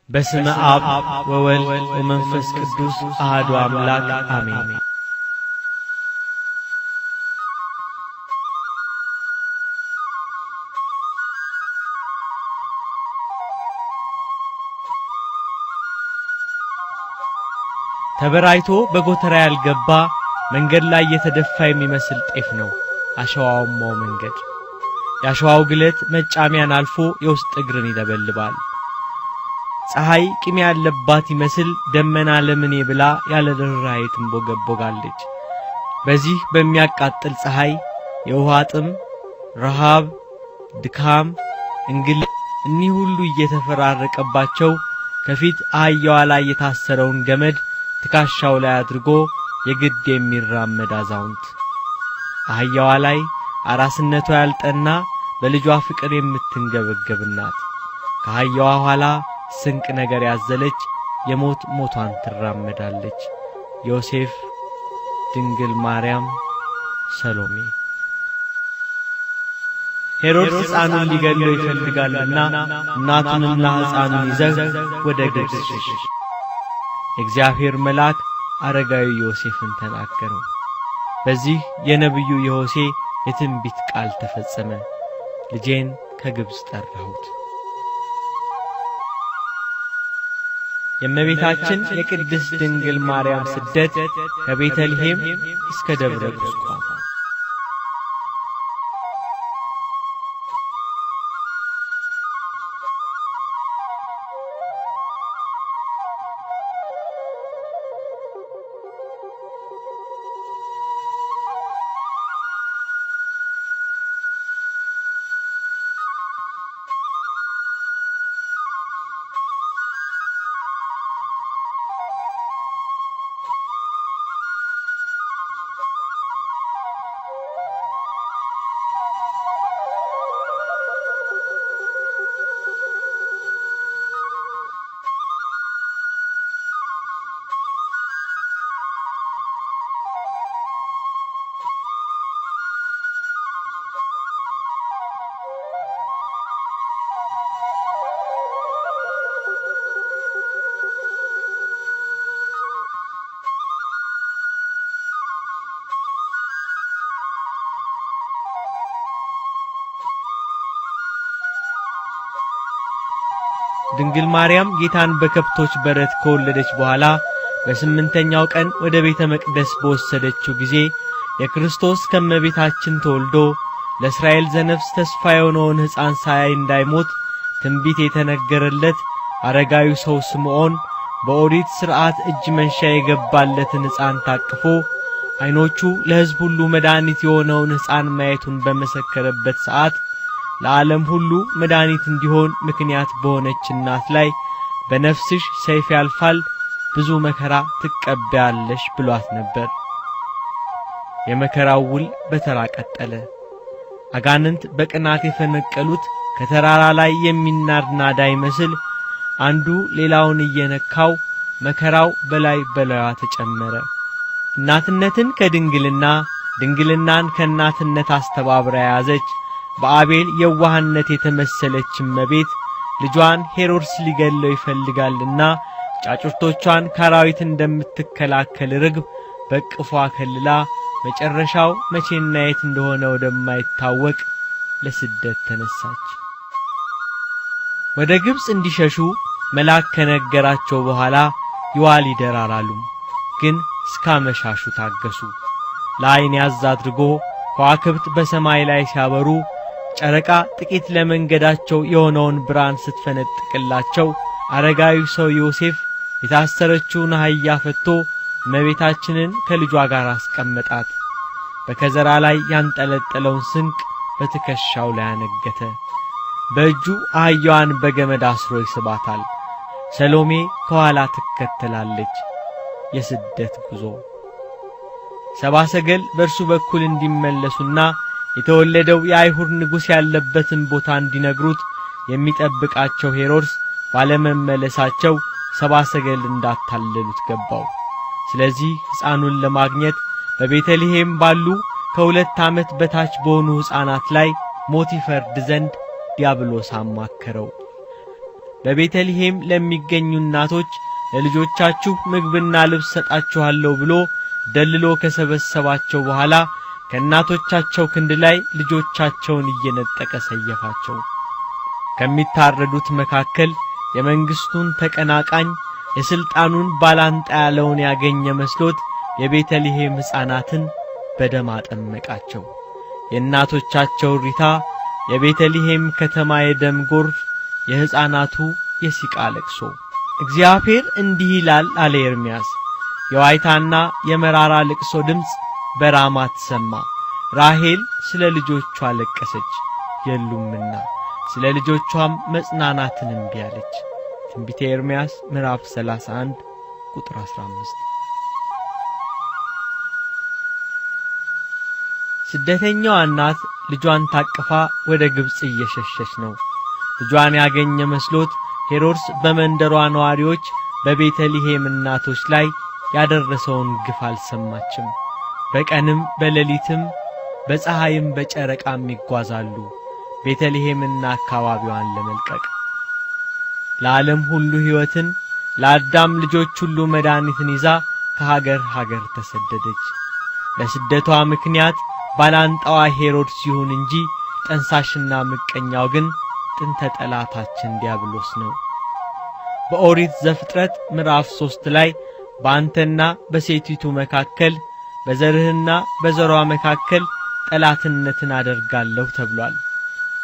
በስመ አብ ወወልድ ወመንፈስ ቅዱስ አሐዱ አምላክ አሜን። ተበራይቶ በጎተራ ያልገባ መንገድ ላይ የተደፋ የሚመስል ጤፍ ነው አሸዋውማው መንገድ። ያሸዋው ግለት መጫሚያን አልፎ የውስጥ እግርን ይደበልባል። ፀሐይ ቂም ያለባት ይመስል ደመና ለምኔ ብላ ያለ ርኅራኄ ትንቦገቦጋለች። በዚህ በሚያቃጥል ፀሐይ የውሃ ጥም፣ ረሃብ፣ ድካም፣ እንግልት እኒህ ሁሉ እየተፈራረቀባቸው ከፊት አህያዋ ላይ የታሰረውን ገመድ ትከሻው ላይ አድርጎ የግድ የሚራመድ አዛውንት፣ አህያዋ ላይ አራስነቷ ያልጠና በልጇ ፍቅር የምትንገበገብ እናት፣ ከአህያዋ ኋላ ስንቅ ነገር ያዘለች የሞት ሞቷን ትራመዳለች። ዮሴፍ፣ ድንግል ማርያም፣ ሰሎሜ። ሄሮድስ ሕፃኑን ሊገድለው ይፈልጋልና እናቱንና ሕፃኑን ይዘው ወደ ግብጽ ሸሸ። እግዚአብሔር መልአክ አረጋዊ ዮሴፍን ተናገረው። በዚህ የነብዩ የሆሴ የትንቢት ቃል ተፈጸመ። ልጄን ከግብጽ ጠራሁት። የእመቤታችን የቅድስት ድንግል ማርያም ስደት ከቤተልሔም እስከ ደብረ ቁስቋም። ድንግል ማርያም ጌታን በከብቶች በረት ከወለደች በኋላ በስምንተኛው ቀን ወደ ቤተ መቅደስ በወሰደችው ጊዜ የክርስቶስ ከመቤታችን ተወልዶ ለእስራኤል ዘነፍስ ተስፋ የሆነውን ሕፃን ሳያይ እንዳይሞት ትንቢት የተነገረለት አረጋዊ ሰው ስምዖን በኦሪት ሥርዓት እጅ መንሻ የገባለትን ሕፃን ታቅፎ ዓይኖቹ ለሕዝብ ሁሉ መድኃኒት የሆነውን ሕፃን ማየቱን በመሰከረበት ሰዓት ለዓለም ሁሉ መድኃኒት እንዲሆን ምክንያት በሆነች እናት ላይ በነፍስሽ ሰይፍ ያልፋል፣ ብዙ መከራ ትቀበያለሽ ብሏት ነበር። የመከራው ውል በተራ ቀጠለ። አጋንንት በቅናት የፈነቀሉት ከተራራ ላይ የሚናድ ናዳ ይመስል አንዱ ሌላውን እየነካው መከራው በላይ በላይዋ ተጨመረ። እናትነትን ከድንግልና ድንግልናን ከእናትነት አስተባብራ ያዘች በአቤል የዋህነት የተመሰለች እመቤት ልጇን ሄሮድስ ሊገለው ይፈልጋልና ጫጩቶቿን ካራዊት እንደምትከላከል ርግብ በቅፏ ከልላ መጨረሻው መቼና የት እንደሆነ ወደማይታወቅ ለስደት ተነሳች። ወደ ግብጽ እንዲሸሹ መልአክ ከነገራቸው በኋላ ይዋል ይደራራሉ። ግን እስካመሻሹ ታገሱ። ለዓይን ያዝ አድርጎ ከዋክብት በሰማይ ላይ ሲያበሩ ጨረቃ ጥቂት ለመንገዳቸው የሆነውን ብርሃን ስትፈነጥቅላቸው አረጋዊ ሰው ዮሴፍ የታሰረችውን አህያ ፈቶ እመቤታችንን ከልጇ ጋር አስቀመጣት። በከዘራ ላይ ያንጠለጠለውን ስንቅ በትከሻው ላይ አነገተ። በእጁ አህያዋን በገመድ አስሮ ይስባታል። ሰሎሜ ከኋላ ትከተላለች። የስደት ጉዞ። ሰብአ ሰገል በእርሱ በኩል እንዲመለሱና የተወለደው የአይሁድ ንጉሥ ያለበትን ቦታ እንዲነግሩት የሚጠብቃቸው ሄሮድስ ባለመመለሳቸው ሰብአ ሰገል እንዳታለሉት ገባው። ስለዚህ ሕፃኑን ለማግኘት በቤተልሔም ባሉ ከ2 ዓመት በታች በሆኑ ሕፃናት ላይ ሞት ይፈርድ ዘንድ ዲያብሎስ አማከረው። በቤተልሔም ለሚገኙ እናቶች ለልጆቻችሁ ምግብና ልብስ ሰጣችኋለሁ ብሎ ደልሎ ከሰበሰባቸው በኋላ ከእናቶቻቸው ክንድ ላይ ልጆቻቸውን እየነጠቀ ሰየፋቸው። ከሚታረዱት መካከል የመንግስቱን ተቀናቃኝ የስልጣኑን ባላንጣ ያለውን ያገኘ መስሎት የቤተልሔም ሕፃናትን በደም አጠመቃቸው። የእናቶቻቸው ሪታ፣ የቤተልሔም ከተማ የደም ጎርፍ፣ የሕፃናቱ የሲቃ ለቅሶ። እግዚአብሔር እንዲህ ይላል አለ ኤርምያስ፣ የዋይታና የመራራ ልቅሶ ድምፅ በራማ ተሰማ። ራሔል ስለ ልጆቿ ለቀሰች የሉምና፣ ስለ ልጆቿም መጽናናትን እምቢ አለች። ትንቢተ ኤርምያስ ምዕራፍ 31 ቁጥር 15። ስደተኛዋ እናት ልጇን ታቅፋ ወደ ግብጽ እየሸሸች ነው። ልጇን ያገኘ መስሎት ሄሮድስ በመንደሯ ነዋሪዎች በቤተልሔም እናቶች ላይ ያደረሰውን ግፍ አልሰማችም። በቀንም በሌሊትም በፀሐይም በጨረቃም ይጓዛሉ ቤተልሔምና አካባቢዋን ለመልቀቅ። ለዓለም ሁሉ ሕይወትን ለአዳም ልጆች ሁሉ መድኃኒትን ይዛ ከሀገር ሀገር ተሰደደች። ለስደቷ ምክንያት ባላንጣዋ ሄሮድስ ይሁን እንጂ ጠንሳሽና ምቀኛው ግን ጥንተ ጠላታችን ዲያብሎስ ነው። በኦሪት ዘፍጥረት ምዕራፍ 3 ላይ በአንተና በሴቲቱ መካከል በዘርህና በዘሯ መካከል ጠላትነትን አደርጋለሁ ተብሏል።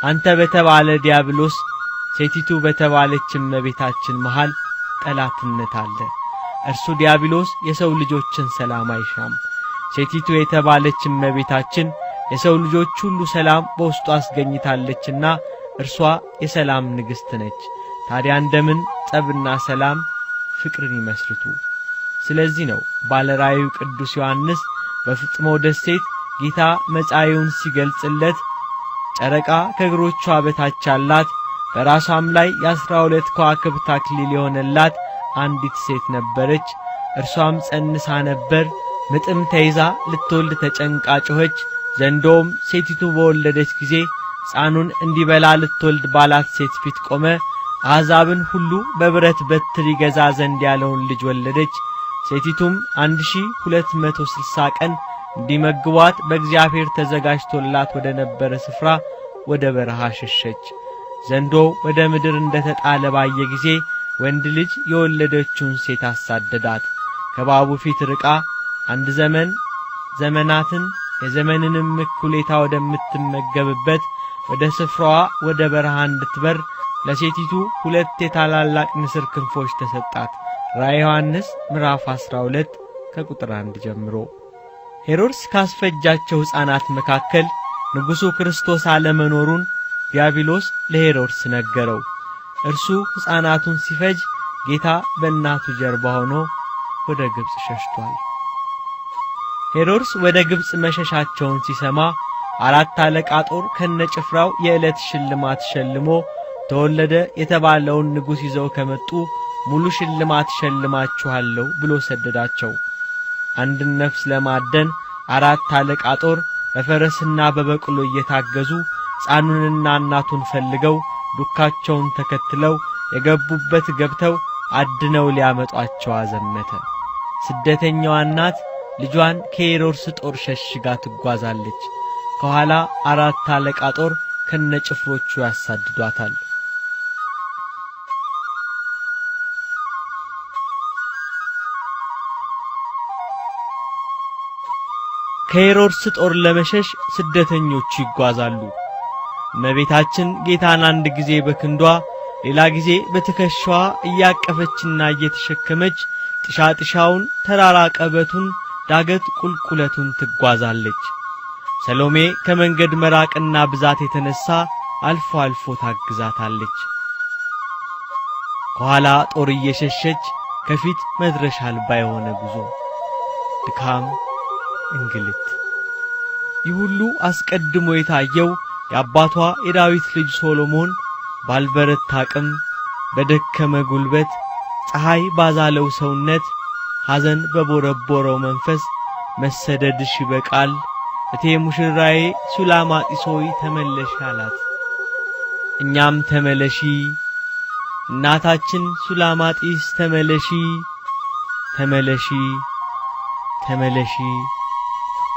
አንተ በተባለ ዲያብሎስ፣ ሴቲቱ በተባለች እመቤታችን መሃል ጠላትነት አለ። እርሱ ዲያብሎስ የሰው ልጆችን ሰላም አይሻም። ሴቲቱ የተባለች እመቤታችን የሰው ልጆች ሁሉ ሰላም በውስጧ አስገኝታለችና እርሷ የሰላም ንግሥት ነች። ታዲያ እንደምን ጸብና ሰላም ፍቅርን ይመስርቱ? ስለዚህ ነው ባለራእዩ ቅዱስ ዮሐንስ በፍጥሞ ደሴት ጌታ መጻኢውን ሲገልጽለት ጨረቃ ከእግሮቿ በታች አላት፣ በራሷም ላይ የ12 ከዋክብት አክሊል የሆነላት አንዲት ሴት ነበረች። እርሷም ጸንሳ ነበር፣ ምጥም ተይዛ ልትወልድ ተጨንቃ ጮኸች። ዘንዶም ሴቲቱ በወለደች ጊዜ ሕፃኑን እንዲበላ ልትወልድ ባላት ሴት ፊት ቆመ። አሕዛብን ሁሉ በብረት በትር ይገዛ ዘንድ ያለውን ልጅ ወለደች። ሴቲቱም 1260 ቀን እንዲመግቧት በእግዚአብሔር ተዘጋጅቶላት ወደ ነበረ ስፍራ ወደ በረሃ ሸሸች። ዘንዶ ወደ ምድር እንደተጣለ ባየ ጊዜ ወንድ ልጅ የወለደችውን ሴት አሳደዳት። ከባቡ ፊት ርቃ አንድ ዘመናትን የዘመንንም እኩሌታ ወደምትመገብበት ወደ ስፍራዋ ወደ በረሃ እንድትበር ለሴቲቱ 2 የታላላቅ ንስር ክንፎች ተሰጣት። ራእየ ዮሐንስ ምዕራፍ 12 ከቁጥር 1 ጀምሮ። ሄሮድስ ካስፈጃቸው ሕፃናት መካከል ንጉሡ ክርስቶስ አለመኖሩን ዲያብሎስ ለሄሮድስ ነገረው። እርሱ ሕፃናቱን ሲፈጅ ጌታ በእናቱ ጀርባ ሆኖ ወደ ግብጽ ሸሽቷል። ሄሮድስ ወደ ግብጽ መሸሻቸውን ሲሰማ 4 አለቃ ጦር ከነጭፍራው የዕለት ሽልማት ሸልሞ ተወለደ የተባለውን ንጉሥ ይዘው ከመጡ ሙሉ ሽልማት ሸልማችኋለሁ ብሎ ሰደዳቸው። አንድን ነፍስ ለማደን 4 አለቃ ጦር በፈረስና በበቅሎ እየታገዙ ሕፃኑንና እናቱን ፈልገው ዱካቸውን ተከትለው የገቡበት ገብተው አድነው ሊያመጧቸው አዘመተ። ስደተኛዋ እናት ልጇን ከሄሮድስ ጦር ሸሽጋ ትጓዛለች። ከኋላ 4 አለቃ ጦር ከነጭፍሮቹ ያሳድዷታል። ከሄሮድስ ጦር ለመሸሽ ስደተኞቹ ይጓዛሉ። እመቤታችን ጌታን አንድ ጊዜ በክንዷ ሌላ ጊዜ በትከሻዋ እያቀፈችና እየተሸከመች ጥሻጥሻውን ተራራ ቀበቱን ዳገት ቁልቁለቱን ትጓዛለች። ሰሎሜ ከመንገድ መራቅና ብዛት የተነሳ አልፎ አልፎ ታግዛታለች። ከኋላ ጦር እየሸሸች ከፊት መድረሻ አልባ የሆነ ጉዞ፣ ድካም፣ እንግልት። ይህ ሁሉ አስቀድሞ የታየው የአባቷ የዳዊት ልጅ ሶሎሞን ባልበረታ አቅም በደከመ ጉልበት ፀሐይ ባዛለው ሰውነት ሐዘን በቦረቦረው መንፈስ መሰደድሽ ይበቃል፣ እቴ ሙሽራዬ ሱላማጢስ ሆይ ተመለሺ አላት። እኛም ተመለሺ እናታችን ሱላማጢስ ተመለሺ ተመለሺ ተመለሺ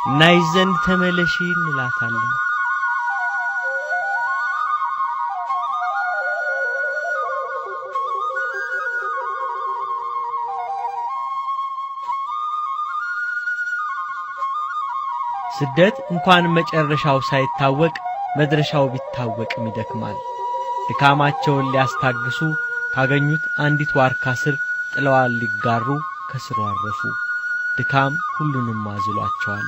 እናይሽ ዘንድ ተመለሺ እንላታለን። ስደት እንኳን መጨረሻው ሳይታወቅ መድረሻው ቢታወቅም ይደክማል። ድካማቸውን ሊያስታግሱ ካገኙት አንዲት ዋርካ ስር ጥለዋል ሊጋሩ ከስሩ አረፉ። ድካም ሁሉንም አዝሏቸዋል።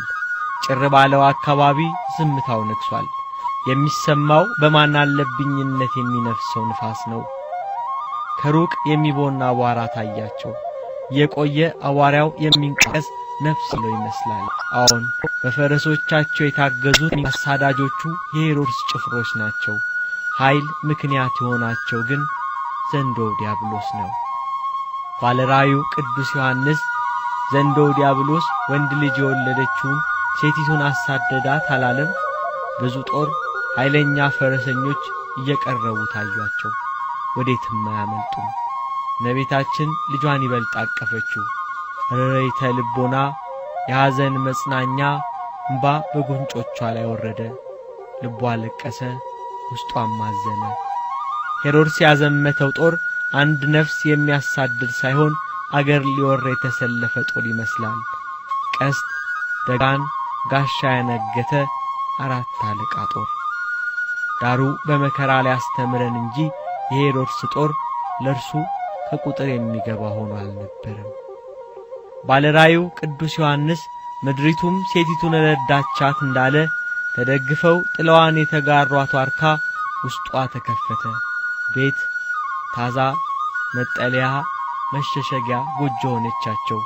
ጭር ባለው አካባቢ ዝምታው ነግሷል። የሚሰማው በማን አለብኝነት የሚነፍሰው ንፋስ ነው። ከሩቅ የሚቦና አቧራ ታያቸው። የቆየ አቧራው የሚንቀስ ነፍስ ነው ይመስላል። አሁን በፈረሶቻቸው የታገዙት አሳዳጆቹ የሄሮድስ ጭፍሮች ናቸው። ኃይል ምክንያት የሆናቸው ግን ዘንዶው ዲያብሎስ ነው። ባለራዩ ቅዱስ ዮሐንስ ዘንዶው ዲያብሎስ ወንድ ልጅ የወለደችውን ሴቲቱን አሳደዳት አላለም? ብዙ ጦር ኃይለኛ ፈረሰኞች እየቀረቡ ታዩአቸው። ወዴትም አያመልጡም። ነቢታችን ልጇን ይበልጥ አቀፈችው። ረረይተ ልቦና የሐዘን መጽናኛ እንባ በጉንጮቿ ላይ ወረደ። ልቧ ለቀሰ፣ ውስጧም አዘነ። ሄሮድስ ያዘመተው ጦር አንድ ነፍስ የሚያሳድድ ሳይሆን አገር ሊወር የተሰለፈ ጦር ይመስላል። ቀስት፣ ደጋን፣ ጋሻ ያነገተ 4 አለቃ ጦር። ዳሩ በመከራ ላይ አስተምረን እንጂ የሄሮድስ ጦር ለርሱ ከቁጥር የሚገባ ሆኖ አልነበረም። ባለራዩ ቅዱስ ዮሐንስ ምድሪቱም ሴቲቱን ረዳቻት እንዳለ ተደግፈው ጥለዋን የተጋሯት ዋርካ ውስጧ ተከፈተ። ቤት፣ ታዛ፣ መጠለያ፣ መሸሸጊያ ጎጆ ሆነቻቸው።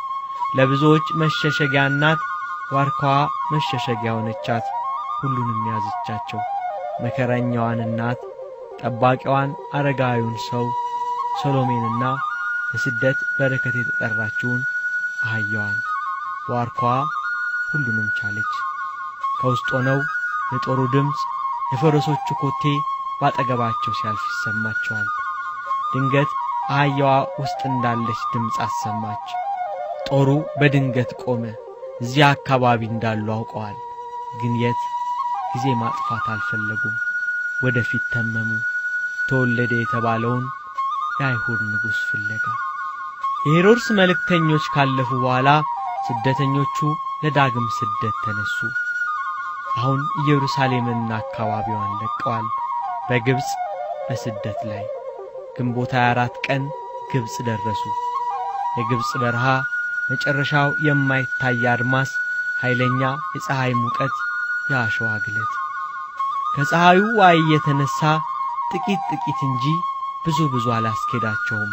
ለብዙዎች መሸሸጊያ እናት ዋርካዋ መሸሸጊያ ሆነቻት። ሁሉንም ያዘቻቸው። መከረኛዋን እናት፣ ጠባቂዋን አረጋዩን ሰው ሰሎሜንና ለስደት በረከት የተጠራችውን አህያዋን። ዋርካዋ ሁሉንም ቻለች። ከውስጥ ሆነው የጦሩ ድምፅ፣ የፈረሶቹ ኮቴ ባጠገባቸው ሲያልፍ ይሰማቸዋል። ድንገት አህያዋ ውስጥ እንዳለች ድምፅ አሰማች። ጦሩ በድንገት ቆመ። እዚያ አካባቢ እንዳሉ አውቀዋል። ግን የት? ጊዜ ማጥፋት አልፈለጉም። ወደፊት ተመሙ። ተወለደ የተባለውን የአይሁድ ንጉሥ ፍለጋ። የሄሮድስ መልእክተኞች ካለፉ በኋላ ስደተኞቹ ለዳግም ስደት ተነሱ። አሁን ኢየሩሳሌምንና አካባቢዋን ለቀዋል። በግብጽ በስደት ላይ ግንቦት 24 ቀን ግብጽ ደረሱ። የግብጽ በረሃ መጨረሻው የማይታይ አድማስ፣ ኃይለኛ የፀሐይ ሙቀት፣ የአሸዋ ግለት። ከፀሐዩ ዋይ የተነሳ ጥቂት እንጂ ብዙ አላስኬዳቸውም።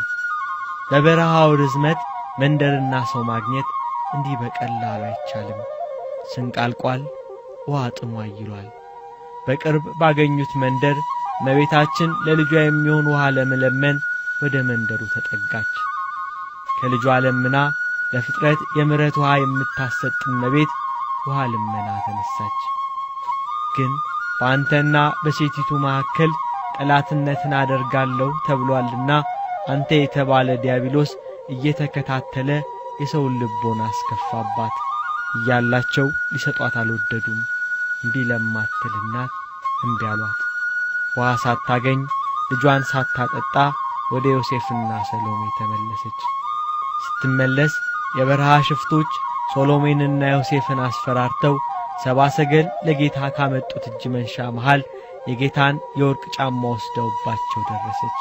በበረሃው ርዝመት መንደርና ሰው ማግኘት እንዲህ በቀላሉ አይቻልም። ስንቅ አልቋል፣ ውሃ ጥሟ ይሏል። በቅርብ ባገኙት መንደር እመቤታችን ለልጇ የሚሆን ውሃ ለመለመን ወደ መንደሩ ተጠጋች። ከልጇ ለምና ለፍጥረት የምሕረት ውሃ የምታሰጥ እመቤት ውሃ ልመና ተነሳች። ግን በአንተና በሴቲቱ መካከል ጠላትነትን አደርጋለሁ ተብሏልና አንተ የተባለ ዲያብሎስ እየተከታተለ የሰውን ልቦና አስከፋባት እያላቸው ሊሰጧት አልወደዱም። እምቢ ለማትል እናት እምቢ አሏት። ውሃ ሳታገኝ ልጇን ሳታጠጣ ወደ ዮሴፍና ሰሎሜ ተመለሰች። ስትመለስ የበረሃ ሽፍቶች ሰሎሜንና ዮሴፍን አስፈራርተው 70 ሰገል ለጌታ ካመጡት እጅ መንሻ መሃል የጌታን የወርቅ ጫማ ወስደውባቸው ደረሰች።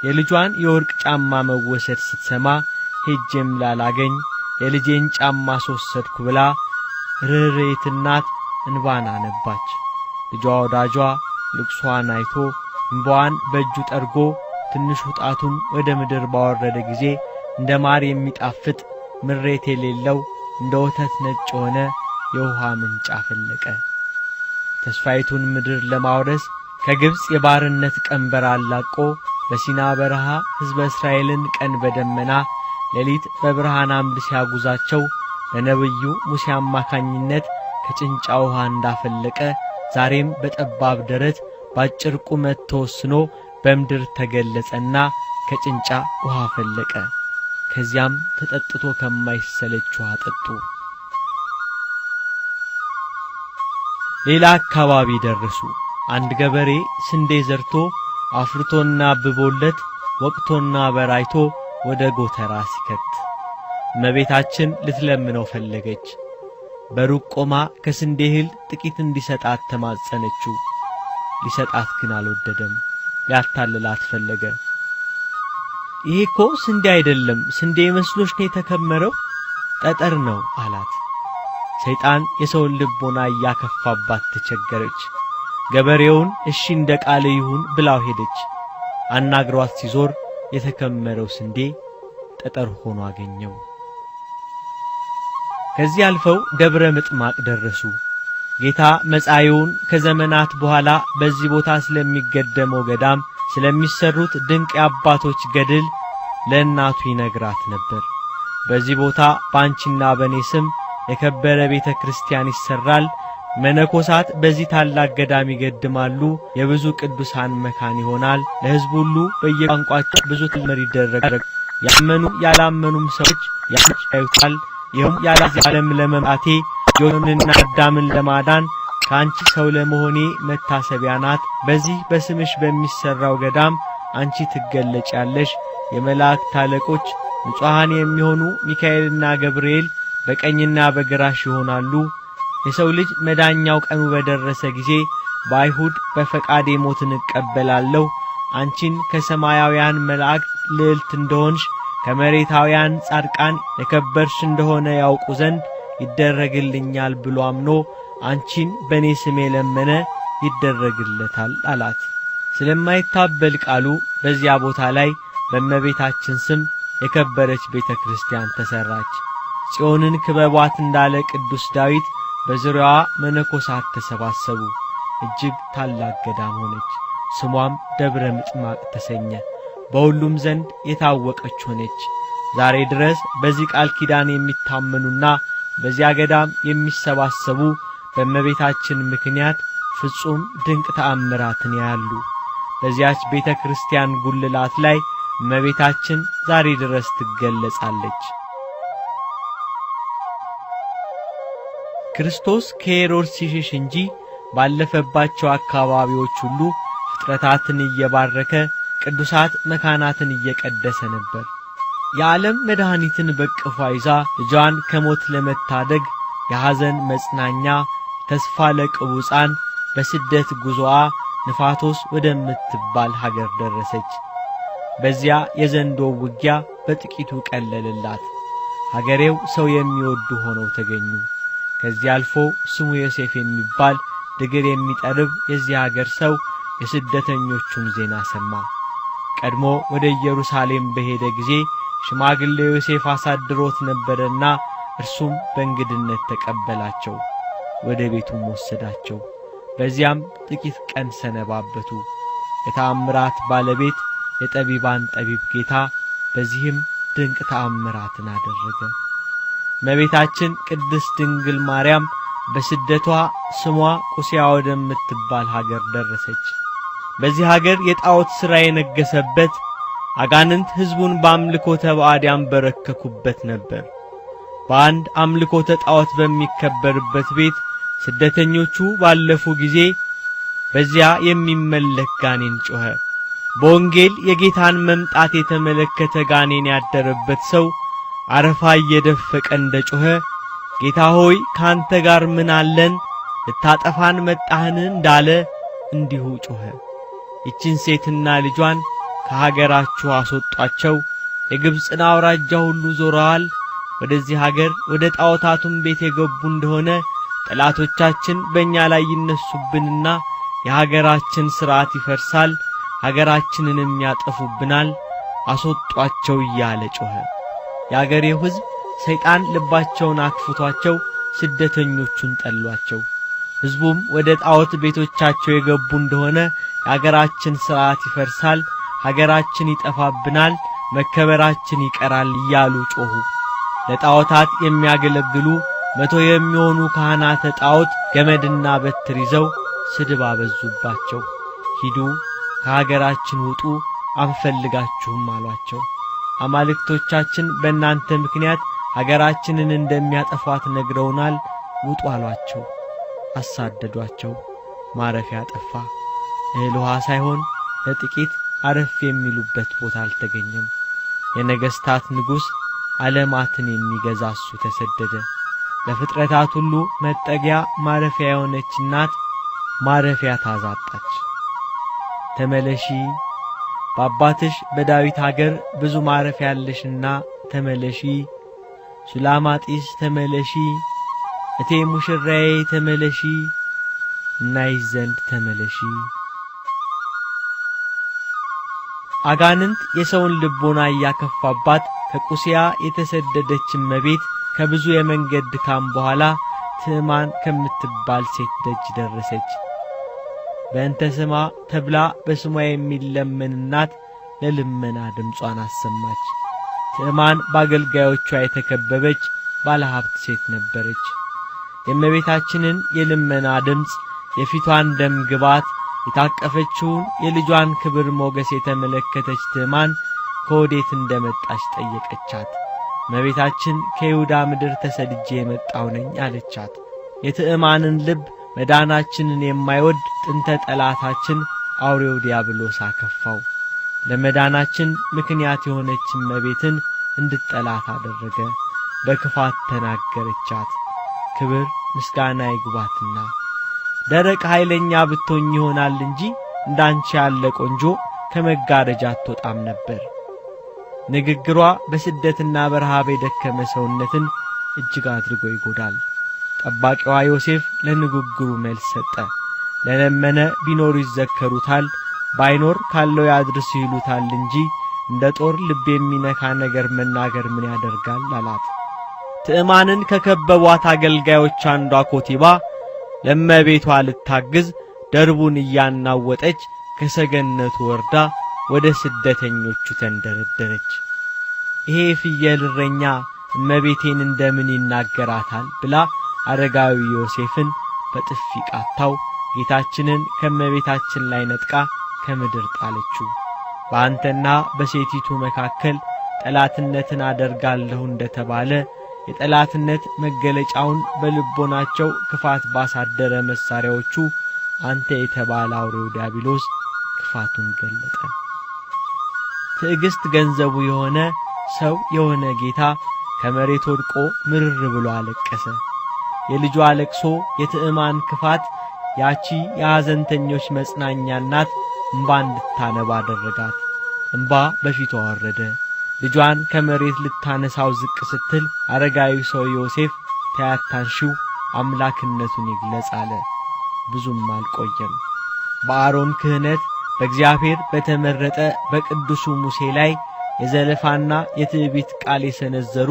የልጇን የወርቅ ጫማ መወሰድ ስትሰማ ሄጄም ላላገኝ የልጄን ጫማ ወሰድኩ ብላ ርኅሬት እናት እንባን አነባች። ልጇ ወዳጇ ልቅሷን አይቶ እንባዋን በእጁ ጠርጎ ትንሽ ጣቱን ወደ ምድር ባወረደ ጊዜ እንደ ማር የሚጣፍጥ ምሬት የሌለው እንደ ወተት ነጭ ሆነ የውሃ ምንጭ አፈለቀ። ተስፋይቱን ምድር ለማውረስ ከግብጽ የባርነት ቀንበር አላቆ በሲና በረሃ ሕዝበ እስራኤልን ቀን በደመና ሌሊት በብርሃን አምድ ሲያጉዛቸው በነብዩ ሙሴ አማካኝነት ከጭንጫ ውሃ እንዳፈለቀ ዛሬም በጠባብ ደረት ባጭር ቁመት ተወስኖ በምድር ተገለጸና ከጭንጫ ውሃ ፈለቀ። ከዚያም ተጠጥቶ ከማይሰለች ውሃ ጠጡ። ሌላ አካባቢ ደረሱ። አንድ ገበሬ ስንዴ ዘርቶ አፍርቶና አብቦለት ወቅቶና በራይቶ ወደ ጎተራ ሲከት እመቤታችን ልትለምነው ፈለገች። በሩቅ ቆማ ከስንዴ እህል ጥቂት እንዲሰጣት ተማጸነችው። ሊሰጣት ግን አልወደደም። ሊያታልላት ፈለገ። ይሄ እኮ ስንዴ አይደለም፣ ስንዴ መስሎሽ ነው የተከመረው፣ ጠጠር ነው አላት። ሰይጣን የሰውን ልቦና ያከፋባት ተቸገረች። ገበሬውን እሺ እንደ ቃል ይሁን ብላው ሄደች። አናግሯት ሲዞር የተከመረው ስንዴ ጠጠር ሆኖ አገኘው። ከዚህ አልፈው ደብረ ምጥማቅ ደረሱ። ጌታ መጻኢውን ከዘመናት በኋላ በዚህ ቦታ ስለሚገደመው ገዳም ስለሚሰሩት ድንቅ የአባቶች ገድል ለእናቱ ይነግራት ነበር። በዚህ ቦታ ባንቺና በኔ ስም የከበረ ቤተ ክርስቲያን ይሰራል፣ መነኮሳት በዚህ ታላቅ ገዳም ይገድማሉ፣ የብዙ ቅዱሳን መካን ይሆናል፣ ለሕዝብ ሁሉ በየቋንቋቸው ብዙ ትምህርት ይደረጋል፣ ያመኑ ያላመኑም ሰዎች ያዩታል። ይህም ያለዚህ ዓለም ለመምጣቴ ዮንና አዳምን ለማዳን ካንቺ ሰው ለመሆኔ መታሰቢያ ናት። በዚህ በስምሽ በሚሰራው ገዳም አንቺ ትገለጫለሽ። የመላእክት አለቆች ንጹሃን የሚሆኑ ሚካኤልና ገብርኤል በቀኝና በግራሽ ይሆናሉ። የሰው ልጅ መዳኛው ቀኑ በደረሰ ጊዜ በአይሁድ በፈቃዴ ሞትን እቀበላለሁ። አንቺን ከሰማያውያን መላእክት ልዕልት እንደሆንሽ ከመሬታውያን ጻድቃን የከበርሽ እንደሆነ ያውቁ ዘንድ ይደረግልኛል ብሎ አምኖ አንቺን በኔ ስም የለመነ ይደረግለታል አላት። ስለማይታበል ቃሉ በዚያ ቦታ ላይ በእመቤታችን ስም የከበረች ቤተ ክርስቲያን ተሰራች። ጽዮንን ክበቧት እንዳለ ቅዱስ ዳዊት በዙሪያዋ መነኮሳት ተሰባሰቡ። እጅግ ታላቅ ገዳም ሆነች። ስሟም ደብረ ምጥማቅ ተሰኘ። በሁሉም ዘንድ የታወቀች ሆነች። ዛሬ ድረስ በዚህ ቃል ኪዳን የሚታመኑና በዚያ ገዳም የሚሰባሰቡ በእመቤታችን ምክንያት ፍጹም ድንቅ ተአምራትን ያያሉ። በዚያች ቤተ ክርስቲያን ጉልላት ላይ እመቤታችን ዛሬ ድረስ ትገለጻለች። ክርስቶስ ከሄሮድስ ሲሸሽ እንጂ ባለፈባቸው አካባቢዎች ሁሉ ፍጥረታትን እየባረከ ቅዱሳት መካናትን እየቀደሰ ነበር። የዓለም መድኃኒትን በቅፏ ይዛ ልጇን ከሞት ለመታደግ የሐዘን መጽናኛ ተስፋ ለቅቡፃን በስደት ጉዞዋ ንፋቶስ ወደምትባል ሀገር ደረሰች። በዚያ የዘንዶ ውጊያ በጥቂቱ ቀለለላት። ሀገሬው ሰው የሚወዱ ሆነው ተገኙ። ከዚህ አልፎ ስሙ ዮሴፍ የሚባል ድግር የሚጠርብ የዚህ ሀገር ሰው የስደተኞቹን ዜና ሰማ። ቀድሞ ወደ ኢየሩሳሌም በሄደ ጊዜ ሽማግሌ ዮሴፍ አሳድሮት ነበርና እርሱም በእንግድነት ተቀበላቸው፣ ወደ ቤቱም ወሰዳቸው። በዚያም ጥቂት ቀን ሰነባበቱ። የተአምራት ባለቤት የጠቢባን ጠቢብ ጌታ በዚህም ድንቅ ተአምራትን አደረገ። እመቤታችን ቅድስት ድንግል ማርያም በስደቷ ስሟ ቁስያ ወደምትባል ሀገር ደረሰች። በዚህ ሀገር የጣዖት ሥራ የነገሰበት አጋንንት ሕዝቡን በአምልኮተ ባዕድ ያንበረከኩበት ነበር። በአንድ አምልኮተ ጣዖት በሚከበርበት ቤት ስደተኞቹ ባለፉ ጊዜ በዚያ የሚመለክ ጋኔን ጮኸ። በወንጌል የጌታን መምጣት የተመለከተ ጋኔን ያደረበት ሰው አረፋ እየደፈቀ እንደጮኸ ጌታ ሆይ ካንተ ጋር ምን አለን ልታጠፋን መጣህን እንዳለ እንዲሁ ጮኸ። ይችን ሴትና ልጇን ከሀገራችሁ አስወጧቸው፣ የግብፅን አውራጃ ሁሉ ዞረዋል። ወደዚህ ሀገር ወደ ጣዖታቱም ቤት የገቡ እንደሆነ ጠላቶቻችን በእኛ ላይ ይነሱብንና የሀገራችን ሥርዓት ይፈርሳል፣ ሀገራችንንም ያጠፉብናል፣ አስወጧቸው እያለ ጮኸ። የአገሬው ሕዝብ ሰይጣን ልባቸውን አክፍቷቸው ስደተኞቹን ጠሏቸው። ሕዝቡም ወደ ጣዖት ቤቶቻቸው የገቡ እንደሆነ የሀገራችን ሥርዓት ይፈርሳል፣ ሀገራችን ይጠፋብናል፣ መከበራችን ይቀራል እያሉ ጮኹ። ለጣዖታት የሚያገለግሉ 100 የሚሆኑ ካህናተ ጣዖት ገመድና በትር ይዘው ስድብ አበዙባቸው። ሂዱ ከሀገራችን ውጡ አንፈልጋችሁም አሏቸው። አማልክቶቻችን በእናንተ ምክንያት ሀገራችንን እንደሚያጠፏት ነግረውናል፣ ውጡ አሏቸው። አሳደዷቸው። ማረፊያ ጠፋ። እህል ውሃ ሳይሆን ለጥቂት አረፍ የሚሉበት ቦታ አልተገኘም። የነገስታት ንጉሥ ዓለማትን የሚገዛ እሱ ተሰደደ። ለፍጥረታት ሁሉ መጠጊያ ማረፊያ የሆነች እናት ማረፊያ ታዛጣች። ተመለሺ በአባትሽ በዳዊት ሀገር ብዙ ማረፊያ ያለሽና ተመለሺ፣ ሱላማጢስ ተመለሺ፣ እቴ ሙሽራዬ ተመለሺ፣ እናይሽ ዘንድ ተመለሺ። አጋንንት የሰውን ልቦና ያከፋባት ከቁስያ የተሰደደች እመቤት ከብዙ የመንገድ ድካም በኋላ ትዕማን ከምትባል ሴት ደጅ ደረሰች። በእንተ ስማ ተብላ በስሟ የሚለመንናት ለልመና ድምጿን አሰማች። ትዕማን በአገልጋዮቿ የተከበበች ባለሀብት ሴት ነበረች። የእመቤታችንን የልመና ድምፅ፣ የፊቷን ደም ግባት፣ የታቀፈችውን የልጇን ክብር ሞገስ የተመለከተች ትዕማን ከወዴት እንደመጣች ጠየቀቻት። እመቤታችን ከይሁዳ ምድር ተሰድጄ የመጣሁ ነኝ አለቻት። የትዕማንን ልብ መዳናችንን የማይወድ ጥንተ ጠላታችን አውሬው ዲያብሎስ አከፋው። ለመዳናችን ምክንያት የሆነች እመቤትን እንድትጠላት አደረገ። በክፋት ተናገረቻት። ክብር ምስጋና ይግባትና ደረቅ ኃይለኛ ብትሆኝ ይሆናል እንጂ እንዳንቺ ያለ ቆንጆ ከመጋረጃ አትወጣም ነበር። ንግግሯ በስደትና በረሃብ የደከመ ሰውነትን እጅግ አድርጎ ይጎዳል። ጠባቂዋ ዮሴፍ ለንግግሩ መልስ ሰጠ። ለለመነ ቢኖር ይዘከሩታል፣ ባይኖር ካለው ያድርስ ይሉታል እንጂ እንደ ጦር ልብ የሚነካ ነገር መናገር ምን ያደርጋል አላት። ትዕማንን ከከበቧት አገልጋዮች አንዷ ኮቲባ ለእመቤቷ ልታግዝ ደርቡን እያናወጠች ከሰገነቱ ወርዳ ወደ ስደተኞቹ ተንደረደረች። ይሄ ፍየል እረኛ እመቤቴን እንደምን ይናገራታል ብላ አረጋዊ ዮሴፍን በጥፊ ቃታው ጌታችንን ከእመቤታችን ላይ ነጥቃ ከምድር ጣለችው። በአንተና በሴቲቱ መካከል ጠላትነትን አደርጋለሁ እንደተባለ የጠላትነት መገለጫውን በልቦናቸው ክፋት ባሳደረ መሳሪያዎቹ አንተ የተባለ አውሬው ዲያብሎስ ክፋቱን ገለጠ። ትዕግስት ገንዘቡ የሆነ ሰው የሆነ ጌታ ከመሬት ወድቆ ምርር ብሎ አለቀሰ። የልጇ ለቅሶ የትዕማን ክፋት ያቺ የሐዘንተኞች መጽናኛ እናት እንባ እንድታነባ አደረጋት። እንባ በፊቷ ወረደ። ልጇን ከመሬት ልታነሳው ዝቅ ስትል አረጋዊ ሰው ዮሴፍ ታያታንሺው አምላክነቱን ይግለጽ አለ። ብዙም አልቆየም። በአሮን ክህነት በእግዚአብሔር በተመረጠ በቅዱሱ ሙሴ ላይ የዘለፋና የትዕቢት ቃል የሰነዘሩ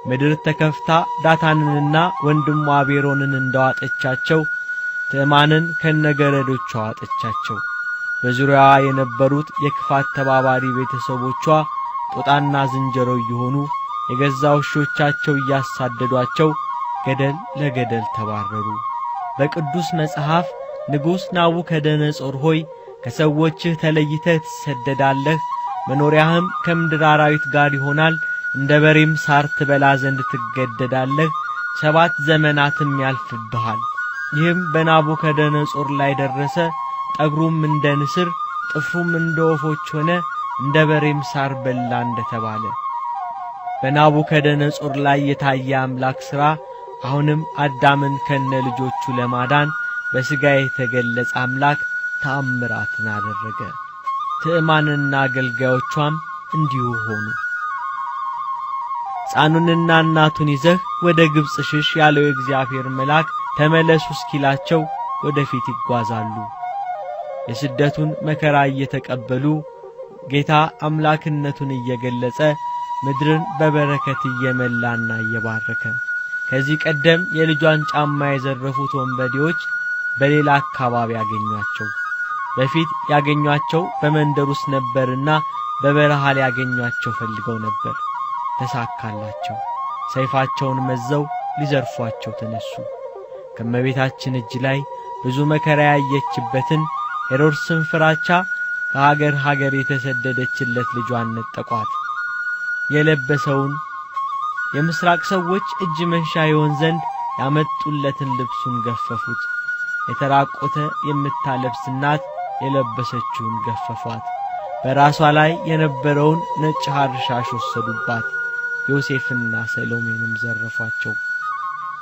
ምድር ተከፍታ ዳታንንና ወንድሟ አቤሮንን እንደዋጠቻቸው ትዕማንን ከነገረዶቿ ዋጠቻቸው። በዙሪያዋ የነበሩት የክፋት ተባባሪ ቤተሰቦቿ ጦጣና ዝንጀሮ እየሆኑ የገዛ ውሾቻቸው እያሳደዷቸው ገደል ለገደል ተባረሩ። በቅዱስ መጽሐፍ ንጉሥ ናቡከደነጾር ሆይ ከሰዎችህ ተለይተህ ትሰደዳለህ፣ መኖሪያህም ከምድር አራዊት ጋር ይሆናል፣ እንደ በሬም ሳር ትበላ ዘንድ ትገደዳለህ፣ 7 ዘመናትም ያልፍብሃል። ይህም በናቡከደነጾር ላይ ደረሰ። ጠጉሩም እንደ ንስር ጥፍሩም እንደ ወፎች ሆነ፣ እንደ በሬም ሳር በላ እንደተባለ በናቡከደነጾር ላይ የታየ አምላክ ሥራ አሁንም አዳምን ከነ ልጆቹ ለማዳን በሥጋ የተገለጸ አምላክ ተአምራትን አደረገ። ትዕማንና አገልጋዮቿም እንዲሁ ሆኑ። ሕፃኑንና እናቱን ይዘህ ወደ ግብጽ ሽሽ ያለው የእግዚአብሔር መልአክ ተመለሱ እስኪላቸው ወደፊት ይጓዛሉ። የስደቱን መከራ እየተቀበሉ ጌታ አምላክነቱን እየገለጸ ምድርን በበረከት እየመላና እየባረከ ከዚህ ቀደም የልጇን ጫማ የዘረፉት ወንበዴዎች በሌላ አካባቢ ያገኟቸው። በፊት ያገኟቸው በመንደር ውስጥ ነበርና በበረሃ ያገኟቸው ፈልገው ነበር። ተሳካላቸው። ሰይፋቸውን መዘው ሊዘርፏቸው ተነሱ። ከመቤታችን እጅ ላይ ብዙ መከራ ያየችበትን ሄሮድስን ፍራቻ ከሀገር ሀገር የተሰደደችለት ልጇን ነጠቋት። የለበሰውን የምስራቅ ሰዎች እጅ መንሻ ይሆን ዘንድ ያመጡለትን ልብሱን ገፈፉት። የተራቆተ የምታለብስ እናት የለበሰችውን ገፈፏት። በራሷ ላይ የነበረውን ነጭ ሐር ሻሽ ወሰዱባት። ዮሴፍና ሰሎሜንም ዘረፏቸው።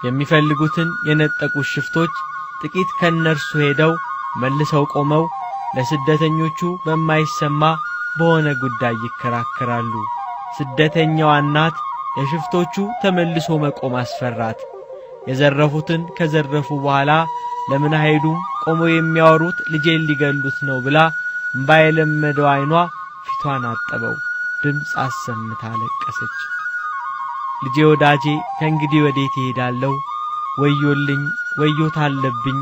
የሚፈልጉትን የነጠቁት ሽፍቶች ጥቂት ከነርሱ ሄደው መልሰው ቆመው ለስደተኞቹ በማይሰማ በሆነ ጉዳይ ይከራከራሉ። ስደተኛዋ እናት የሽፍቶቹ ተመልሶ መቆም አስፈራት። የዘረፉትን ከዘረፉ በኋላ ለምን አይሄዱም? ቆመው የሚያወሩት ልጄን ሊገሉት ነው ብላ እንባ የለመደው ዓይኗ ፊቷን አጠበው። ድምፅ አሰምታ አለቀሰች። ልጄ ወዳጄ ከእንግዲህ ወዴት እሄዳለሁ? ወዮልኝ፣ ወዮታ አለብኝ።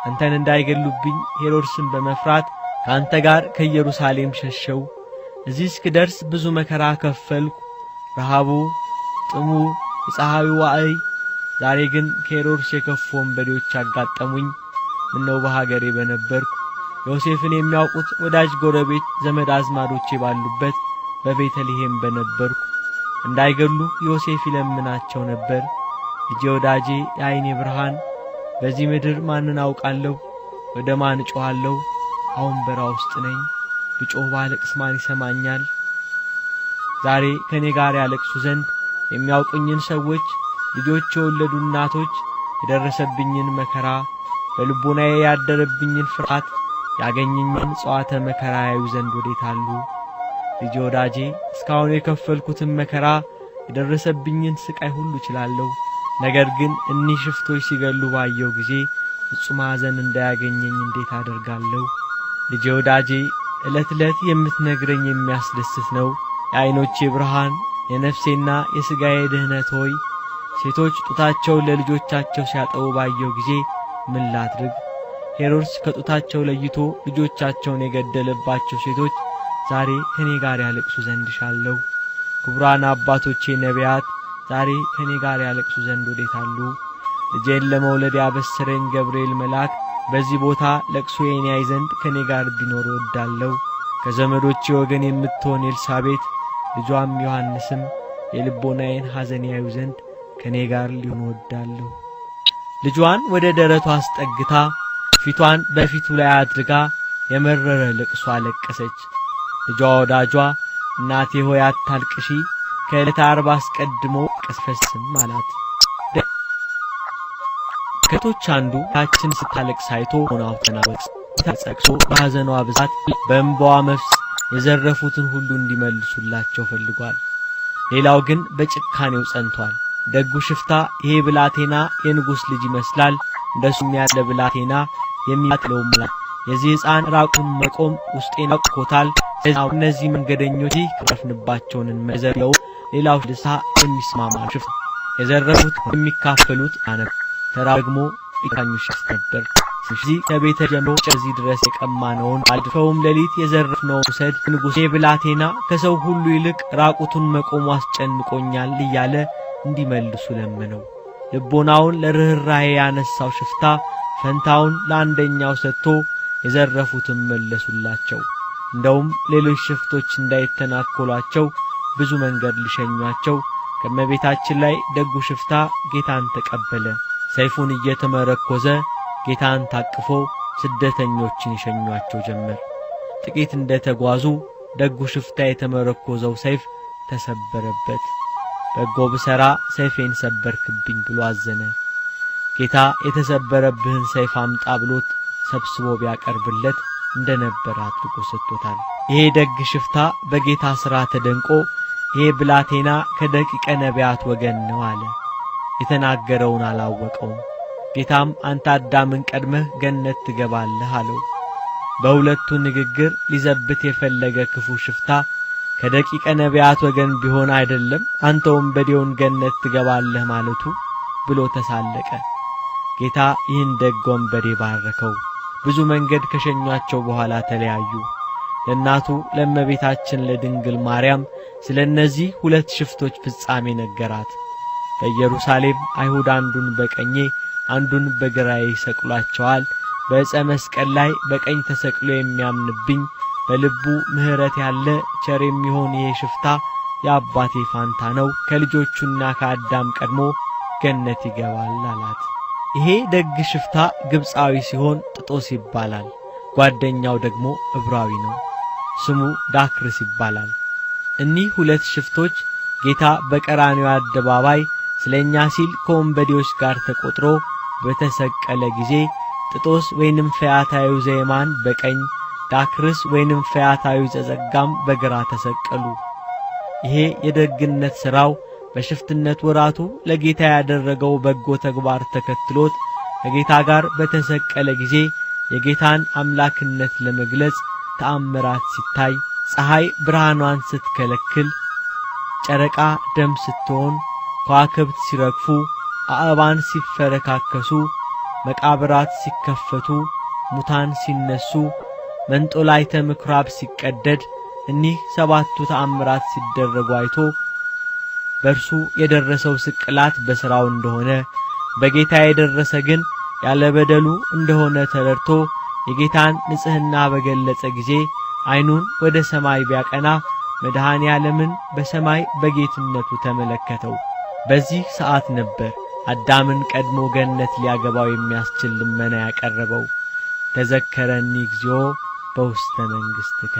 አንተን እንዳይገሉብኝ ሄሮድስን በመፍራት ካንተ ጋር ከኢየሩሳሌም ሸሸው። እዚህ እስክደርስ ብዙ መከራ ከፈልኩ። ረሃቡ፣ ጥሙ፣ የፀሐዩ ዋዕይ። ዛሬ ግን ከሄሮድስ የከፉ ወንበዴዎች አጋጠሙኝ። ምነው በሀገሬ በነበርኩ፣ ዮሴፍን የሚያውቁት ወዳጅ ጎረቤት ዘመድ አዝማዶቼ ባሉበት በቤተልሔም በነበርኩ። እንዳይገሉ ዮሴፍ ይለምናቸው ነበር። ልጄ ወዳጄ የዓይኔ ብርሃን፣ በዚህ ምድር ማንን አውቃለሁ? ወደ ማን እጮኻለሁ? አሁን በራ ውስጥ ነኝ። ብጮህ ባለቅስ ማን ይሰማኛል? ዛሬ ከኔ ጋር ያለቅሱ ዘንድ የሚያውቁኝን ሰዎች፣ ልጆች የወለዱ እናቶች የደረሰብኝን መከራ፣ በልቦናዬ ያደረብኝን ፍርሃት፣ ያገኘኝን ጽዋተ መከራ ያዩ ዘንድ ወዴት አሉ? ልጄ ወዳጄ እስካሁን የከፈልኩትን መከራ፣ የደረሰብኝን ስቃይ ሁሉ እችላለሁ። ነገር ግን እኒህ ሽፍቶች ሲገሉ ባየው ጊዜ ፍጹም ሐዘን እንዳያገኘኝ እንዴት አደርጋለሁ? ልጄ ወዳጄ ዕለት ዕለት የምትነግረኝ የሚያስደስት ነው። የዓይኖቼ ብርሃን፣ የነፍሴና የሥጋዬ ድህነት ሆይ፣ ሴቶች ጡታቸውን ለልጆቻቸው ሲያጠቡ ባየው ጊዜ ምን ላድርግ? ሄሮድስ ከጡታቸው ለይቶ ልጆቻቸውን የገደለባቸው ሴቶች ዛሬ ከኔ ጋር ያለቅሱ ዘንድ ሻለሁ። ክቡራን አባቶቼ ነቢያት ዛሬ ከኔ ጋር ያለቅሱ ዘንድ ወዴት አሉ? ልጄን ለመውለድ ያበሰረኝ ገብርኤል መልአክ በዚህ ቦታ ለቅሶዬን ያይ ዘንድ ከኔ ጋር ቢኖር እወዳለሁ። ከዘመዶቼ ወገን የምትሆን ኤልሳቤጥ ልጇም ዮሐንስም የልቦናዬን ሐዘን ያዩ ዘንድ ከኔ ጋር ሊሆኑ እወዳለሁ። ልጇን ወደ ደረቷ አስጠግታ ፊቷን በፊቱ ላይ አድርጋ የመረረ ልቅሶ አለቀሰች። ልጇ ወዳጇ እናቴ ሆይ አታልቅሺ፣ ከዕለተ ዓርብ አስቀድሞ ቀስፈስም አላት። ከቶች አንዱ ያችን ስታለቅስ አይቶ ሆናው ተናወጥ ተጸቅሶ በሐዘኗ ብዛት በእንባዋ መፍስ የዘረፉትን ሁሉ እንዲመልሱላቸው ፈልጓል። ሌላው ግን በጭካኔው ጸንቷል። ደጉ ሽፍታ ይሄ ብላቴና የንጉሥ ልጅ ይመስላል፣ እንደሱም ያለ ብላቴና የሚያጥለው ማለት የዚህ ሕፃን ራቁን መቆም ውስጤን አውቆታል። እነዚህ መንገደኞች ከረፍንባቸውን መዘለው ሌላው ልሳ የሚስማማ ሽፍታ የዘረፉት የሚካፈሉት አነብ ተራ ደግሞ ይካኙ ሽፍታ ነበር። ስለዚህ ከቤተ ጀምሮ እዚህ ድረስ የቀማነውን አልፈውም ሌሊት የዘረፍነውን ሰድ ንጉሥ ብላቴና ከሰው ሁሉ ይልቅ ራቁቱን መቆሙ አስጨንቆኛል እያለ እንዲመልሱ ለመነው። ልቦናውን ለርህራሄ ያነሳው ሽፍታ ፈንታውን ለአንደኛው ሰጥቶ የዘረፉትን መለሱላቸው። እንደውም ሌሎች ሽፍቶች እንዳይተናኮሏቸው ብዙ መንገድ ሊሸኟቸው ከመቤታችን ላይ ደጉ ሽፍታ ጌታን ተቀበለ። ሰይፉን እየተመረኮዘ ጌታን ታቅፎ ስደተኞችን ይሸኟቸው ጀመር። ጥቂት እንደተጓዙ ደጉ ሽፍታ የተመረኮዘው ሰይፍ ተሰበረበት። በጎ ብሰራ ሰይፌን ሰበርክብኝ ብሎ አዘነ። ጌታ የተሰበረብህን ሰይፍ አምጣ ብሎት ሰብስቦ ቢያቀርብለት እንደነበር አድርጎ ሰጥቶታል። ይሄ ደግ ሽፍታ በጌታ ሥራ ተደንቆ ይሄ ብላቴና ከደቂቀ ነቢያት ወገን ነው አለ። የተናገረውን አላወቀውም። ጌታም አንተ አዳምን ቀድመህ ገነት ትገባለህ አለው። በሁለቱ ንግግር ሊዘብት የፈለገ ክፉ ሽፍታ ከደቂቀ ነቢያት ወገን ቢሆን አይደለም አንተ ወንበዴውን ገነት ትገባለህ ማለቱ ብሎ ተሳለቀ። ጌታ ይህን ደግ ወንበዴ ባረከው። ብዙ መንገድ ከሸኟቸው በኋላ ተለያዩ። ለእናቱ ለእመቤታችን ለድንግል ማርያም ስለነዚህ ሁለት ሽፍቶች ፍጻሜ ነገራት። በኢየሩሳሌም አይሁድ አንዱን በቀኜ አንዱን በግራዬ ይሰቅሏቸዋል። በዕፀ መስቀል ላይ በቀኝ ተሰቅሎ የሚያምንብኝ በልቡ ምሕረት ያለ ቸር የሚሆን ይሄ ሽፍታ የአባቴ ፋንታ ነው፣ ከልጆቹና ከአዳም ቀድሞ ገነት ይገባል አላት። ይሄ ደግ ሽፍታ ግብፃዊ ሲሆን ጥጦስ ይባላል። ጓደኛው ደግሞ ዕብራዊ ነው፣ ስሙ ዳክርስ ይባላል። እኒህ ሁለት ሽፍቶች ጌታ በቀራንዮ አደባባይ ስለኛ ሲል ከወንበዴዎች ጋር ተቆጥሮ በተሰቀለ ጊዜ ጥጦስ ወይንም ፈያታዊ ዘየማን በቀኝ ዳክርስ ወይንም ፈያታዊ ዘጸጋም በግራ ተሰቀሉ። ይሄ የደግነት ሥራው በሽፍትነት ወራቱ ለጌታ ያደረገው በጎ ተግባር ተከትሎት ከጌታ ጋር በተሰቀለ ጊዜ የጌታን አምላክነት ለመግለጽ ተአምራት ሲታይ ፀሐይ ብርሃኗን ስትከለክል፣ ጨረቃ ደም ስትሆን፣ ከዋክብት ሲረግፉ፣ አእባን ሲፈረካከሱ፣ መቃብራት ሲከፈቱ፣ ሙታን ሲነሱ፣ መንጦላይተ ምኵራብ ሲቀደድ፣ እኒህ ሰባቱ ተአምራት ሲደረጉ አይቶ በእርሱ የደረሰው ስቅላት በሥራው እንደሆነ በጌታ የደረሰ ግን ያለ በደሉ እንደሆነ ተረድቶ የጌታን ንጽሕና በገለጸ ጊዜ ዓይኑን ወደ ሰማይ ቢያቀና መድኃኔ ዓለምን በሰማይ በጌትነቱ ተመለከተው። በዚህ ሰዓት ነበር አዳምን ቀድሞ ገነት ሊያገባው የሚያስችል ልመና ያቀረበው። ተዘከረኒ እግዚኦ በውስተ መንግሥትከ፣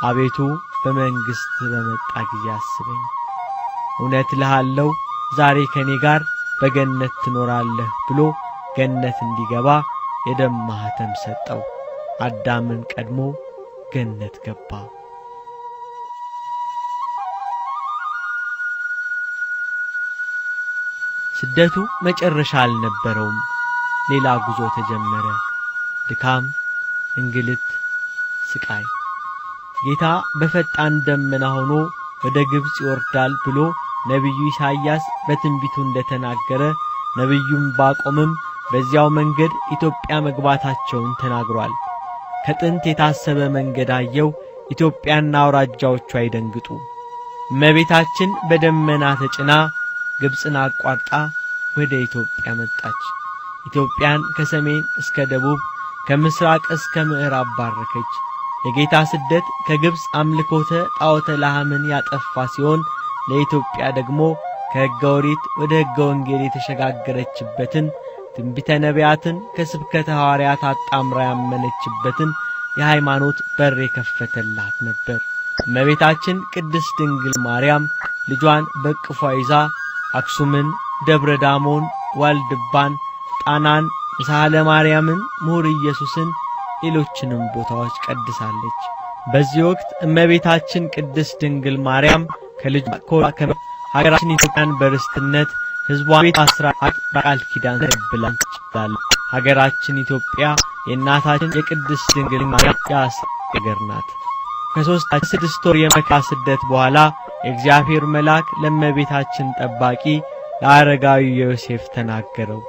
አቤቱ በመንግሥት በመጣ ጊዜ አስበኝ። እውነት እልሃለሁ ዛሬ ከኔ ጋር በገነት ትኖራለህ ብሎ ገነት እንዲገባ የደም ማኅተም ሰጠው። አዳምን ቀድሞ ገነት ገባ። ስደቱ መጨረሻ አልነበረውም። ሌላ ጉዞ ተጀመረ። ድካም፣ እንግልት፣ ስቃይ። ጌታ በፈጣን ደመና ሆኖ ወደ ግብጽ ይወርዳል ብሎ ነቢዩ ኢሳይያስ በትንቢቱ እንደተናገረ ነቢዩም ባቆምም በዚያው መንገድ ኢትዮጵያ መግባታቸውን ተናግሯል። ከጥንት የታሰበ መንገድ አየው፣ ኢትዮጵያና አውራጃዎቿ አይደንግጡ። እመቤታችን በደመና ተጭና ግብጽን አቋርጣ ወደ ኢትዮጵያ መጣች። ኢትዮጵያን ከሰሜን እስከ ደቡብ ከምስራቅ እስከ ምዕራብ ባረከች። የጌታ ስደት ከግብጽ አምልኮተ ጣዖተ ላህምን ያጠፋ ሲሆን ለኢትዮጵያ ደግሞ ከሕገ ኦሪት ወደ ሕገ ወንጌል የተሸጋገረችበትን ትንቢተ ነቢያትን ከስብከተ ሐዋርያት አጣምራ ያመነችበትን የሃይማኖት በር የከፈተላት ነበር። እመቤታችን ቅድስት ድንግል ማርያም ልጇን በቅፏ ይዛ አክሱምን፣ ደብረ ዳሞን፣ ዋልድባን፣ ጣናን፣ ሳህለ ማርያምን፣ ምሁር ኢየሱስን፣ ሌሎችንም ቦታዎች ቀድሳለች። በዚህ ወቅት እመቤታችን ቅድስት ድንግል ማርያም ከልጇ ሀገራችን ኢትዮጵያን በርስትነት ሕዝቧን ቤት አስራት በቃል ኪዳን ተቀብላለች። ሀገራችን ኢትዮጵያ የእናታችን የቅድስት ድንግል ማርያም ሀገር ናት። ከ6 ወር የመከራ ስደት በኋላ የእግዚአብሔር መልአክ ለእመቤታችን ጠባቂ ለአረጋዊ ዮሴፍ ተናገረው።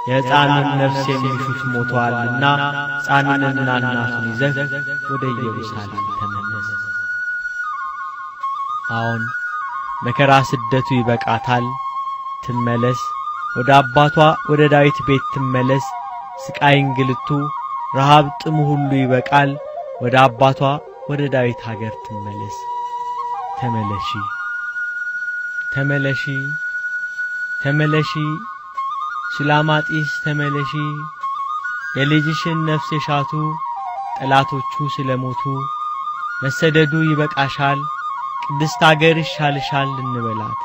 የሕፃኑን ነፍስ የሚሹት ሞተዋልና ሕፃኑንና እናቱን ይዘህ ወደ ኢየሩሳሌም ተመለስ። አሁን መከራ ስደቱ ይበቃታል፣ ትመለስ። ወደ አባቷ ወደ ዳዊት ቤት ትመለስ። ስቃይ፣ እንግልቱ፣ ረሃብ፣ ጥሙ ሁሉ ይበቃል። ወደ አባቷ ወደ ዳዊት ሀገር ትመለስ። ተመለሺ ተመለሺ ተመለሺ፣ ሱላማጢስ ተመለሺ። የልጅሽን ነፍስ የሻቱ ጠላቶቹ ስለሞቱ መሰደዱ ይበቃሻል፣ ቅድስት አገር ይሻልሻል እንበላት።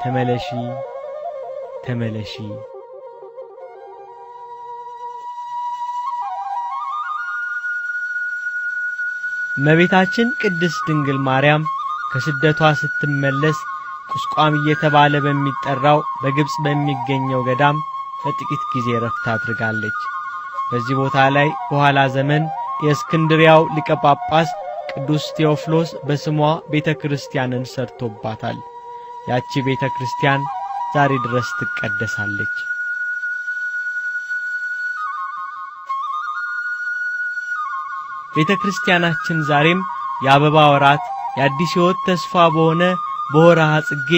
ተመለሺ ተመለሺ። እመቤታችን ቅድስት ድንግል ማርያም ከስደቷ ስትመለስ ቁስቋም እየተባለ በሚጠራው በግብጽ በሚገኘው ገዳም ለጥቂት ጊዜ ረፍት አድርጋለች። በዚህ ቦታ ላይ በኋላ ዘመን የእስክንድሪያው ሊቀ ጳጳስ ቅዱስ ቴዎፍሎስ በስሟ ቤተክርስቲያንን ሰርቶባታል። ያቺ ቤተክርስቲያን ዛሬ ድረስ ትቀደሳለች። ቤተክርስቲያናችን ዛሬም የአበባ ወራት የአዲስ ሕይወት ተስፋ በሆነ በወርሃ ጽጌ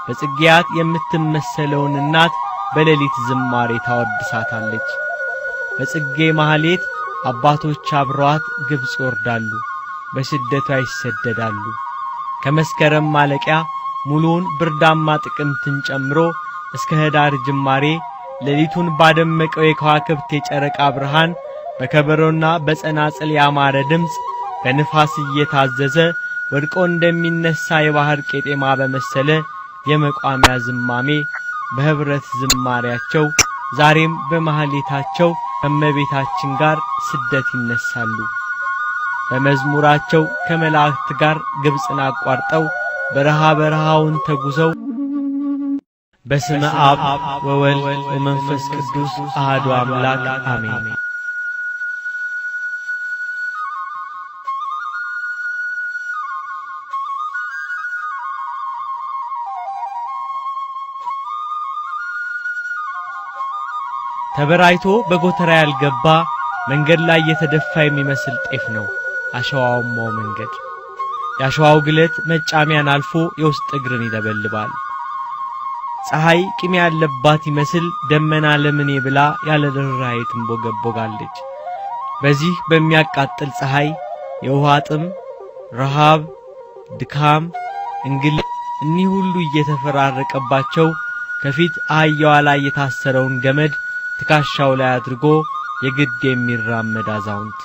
በጽጌያት የምትመሰለውን እናት በሌሊት ዝማሬ ታወድሳታለች። በጽጌ ማህሌት አባቶች አብረዋት ግብጽ ይወርዳሉ፣ በስደቷ ይሰደዳሉ። ከመስከረም ማለቂያ ሙሉውን ብርዳማ ጥቅምትን ጨምሮ እስከ ህዳር ጅማሬ ሌሊቱን ባደመቀው የከዋክብት የጨረቃ ብርሃን በከበሮና በጸናጽል ያማረ ድምጽ በንፋስ እየታዘዘ ወድቆ እንደሚነሳ የባህር ቄጤማ በመሰለ የመቋሚያ ዝማሜ በህብረት ዝማሬያቸው ዛሬም በማህሌታቸው ከመቤታችን ጋር ስደት ይነሳሉ። በመዝሙራቸው ከመላእክት ጋር ግብጽን አቋርጠው በረሃውን ተጉዘው በስመ አብ ወወልድ ወመንፈስ ቅዱስ አሐዱ አምላክ አሜን። ተበራይቶ በጎተራ ያልገባ መንገድ ላይ የተደፋ የሚመስል ጤፍ ነው አሸዋውማው መንገድ። ያሸዋው ግለት መጫሚያን አልፎ የውስጥ እግርን ይደበልባል። ፀሐይ ቂም ያለባት ይመስል ደመና ለምኔ ብላ ያለ ርኅራኄ ትንቦገቦጋለች። በዚህ በሚያቃጥል ፀሐይ የውሃ ጥም፣ ረሃብ፣ ድካም፣ እንግልት እኒህ ሁሉ እየተፈራረቀባቸው ከፊት አህያዋ ላይ የታሰረውን ገመድ ትከሻው ላይ አድርጎ የግድ የሚራመድ አዛውንት፣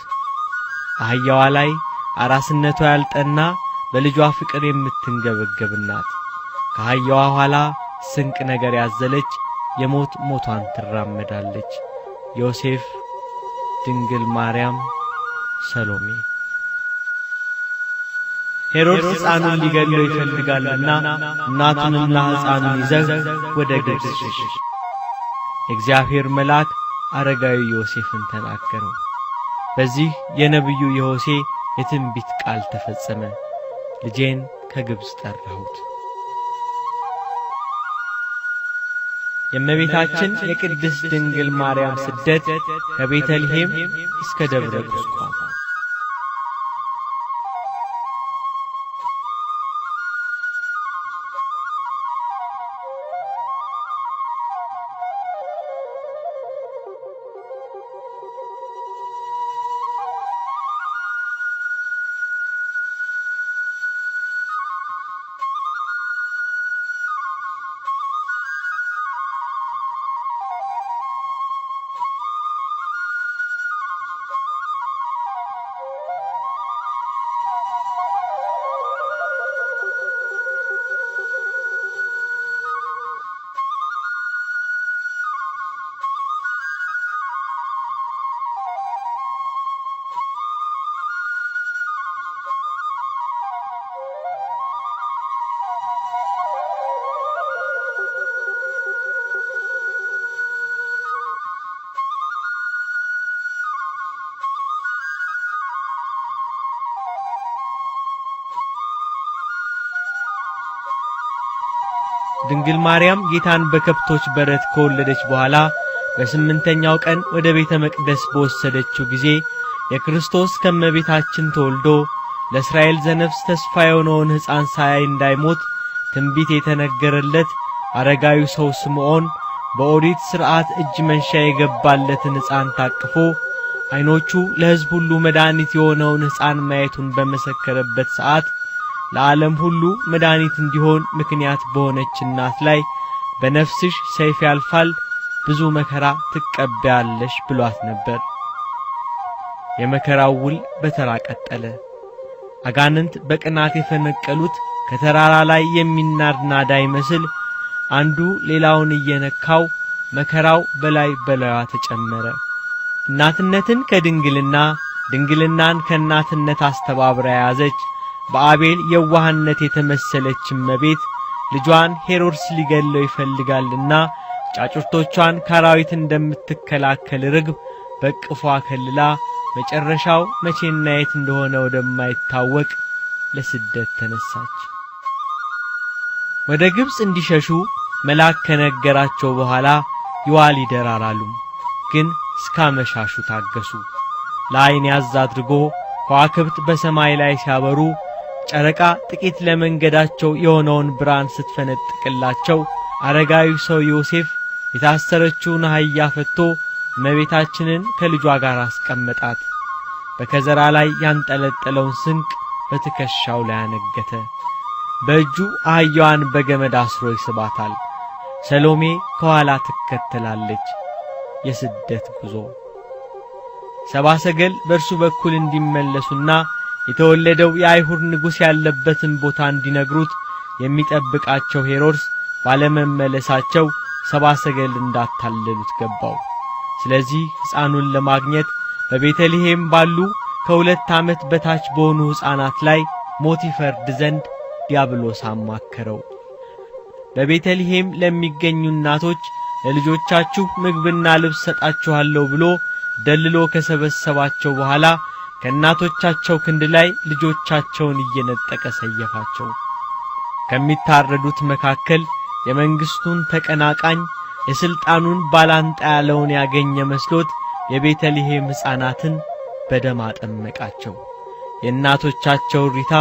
አህያዋ ላይ አራስነቷ ያልጠና በልጇ ፍቅር የምትንገበገብ እናት፣ ከአህያዋ ኋላ ስንቅ ነገር ያዘለች የሞት ሞቷን ትራመዳለች። ዮሴፍ፣ ድንግል ማርያም፣ ሰሎሜ። ሄሮድስ ሕፃኑን ሊገድለው ይፈልጋልና እናቱንና ሕፃኑን ይዘው ወደ ግብጽ ሸሸ። እግዚአብሔር መልአክ አረጋዊ ዮሴፍን ተናገረው። በዚህ የነብዩ የሆሴ የትንቢት ቃል ተፈጸመ። ልጄን ከግብጽ ጠራሁት። የእመቤታችን የቅድስት ድንግል ማርያም ስደት ከቤተልሔም እስከ ደብረ ቁስቋም። ድንግል ማርያም ጌታን በከብቶች በረት ከወለደች በኋላ በስምንተኛው ቀን ወደ ቤተ መቅደስ በወሰደችው ጊዜ የክርስቶስ ከመቤታችን ተወልዶ ለእስራኤል ዘነፍስ ተስፋ የሆነውን ሕፃን ሳያይ እንዳይሞት ትንቢት የተነገረለት አረጋዊ ሰው ስምዖን በኦሪት ሥርዓት እጅ መንሻ የገባለትን ሕፃን ታቅፎ ዓይኖቹ ለሕዝብ ሁሉ መድኃኒት የሆነውን ሕፃን ማየቱን በመሰከረበት ሰዓት ለዓለም ሁሉ መድኃኒት እንዲሆን ምክንያት በሆነች እናት ላይ በነፍስሽ ሰይፍ ያልፋል፣ ብዙ መከራ ትቀበያለሽ ብሏት ነበር። የመከራው ውል በተራ ቀጠለ። አጋንንት በቅናት የፈነቀሉት ከተራራ ላይ የሚናድ ናዳ ይመስል አንዱ ሌላውን እየነካው መከራው በላይ በላይዋ ተጨመረ። እናትነትን ከድንግልና ድንግልናን ከእናትነት አስተባብራ ያዘች በአቤል የዋህነት የተመሰለች እመቤት ልጇን ሄሮድስ ሊገለው ይፈልጋልና ጫጩቶቿን ካራዊት እንደምትከላከል ርግብ በቅፏ ከልላ መጨረሻው መቼና የት እንደሆነ ወደማይታወቅ ለስደት ተነሳች። ወደ ግብጽ እንዲሸሹ መልአክ ከነገራቸው በኋላ ይዋል ይደራራሉ። ግን እስካመሻሹ ታገሱ። ለዓይን ያዝ አድርጎ ከዋክብት በሰማይ ላይ ሲያበሩ ጨረቃ ጥቂት ለመንገዳቸው የሆነውን ብርሃን ስትፈነጥቅላቸው አረጋዊ ሰው ዮሴፍ የታሰረችውን አህያ ፈትቶ እመቤታችንን ከልጇ ጋር አስቀመጣት። በከዘራ ላይ ያንጠለጠለውን ስንቅ በትከሻው ላይ አነገተ። በእጁ አህያዋን በገመድ አስሮ ይስባታል። ሰሎሜ ከኋላ ትከተላለች። የስደት ጉዞ። ሰብአ ሰገል በእርሱ በኩል እንዲመለሱና የተወለደው የአይሁድ ንጉሥ ያለበትን ቦታ እንዲነግሩት የሚጠብቃቸው ሄሮድስ ባለመመለሳቸው ሰብአ ሰገል እንዳታለሉት ገባው። ስለዚህ ሕፃኑን ለማግኘት በቤተልሔም ባሉ ከ2 ዓመት በታች በሆኑ ሕፃናት ላይ ሞት ይፈርድ ዘንድ ዲያብሎስ አማከረው። በቤተልሔም ለሚገኙ እናቶች ለልጆቻችሁ ምግብና ልብስ ሰጣችኋለሁ ብሎ ደልሎ ከሰበሰባቸው በኋላ ከእናቶቻቸው ክንድ ላይ ልጆቻቸውን እየነጠቀ ሰየፋቸው። ከሚታረዱት መካከል የመንግስቱን ተቀናቃኝ የስልጣኑን ባላንጣ ያለውን ያገኘ መስሎት የቤተልሔም ሕፃናትን በደም አጠመቃቸው። የእናቶቻቸው ሪታ፣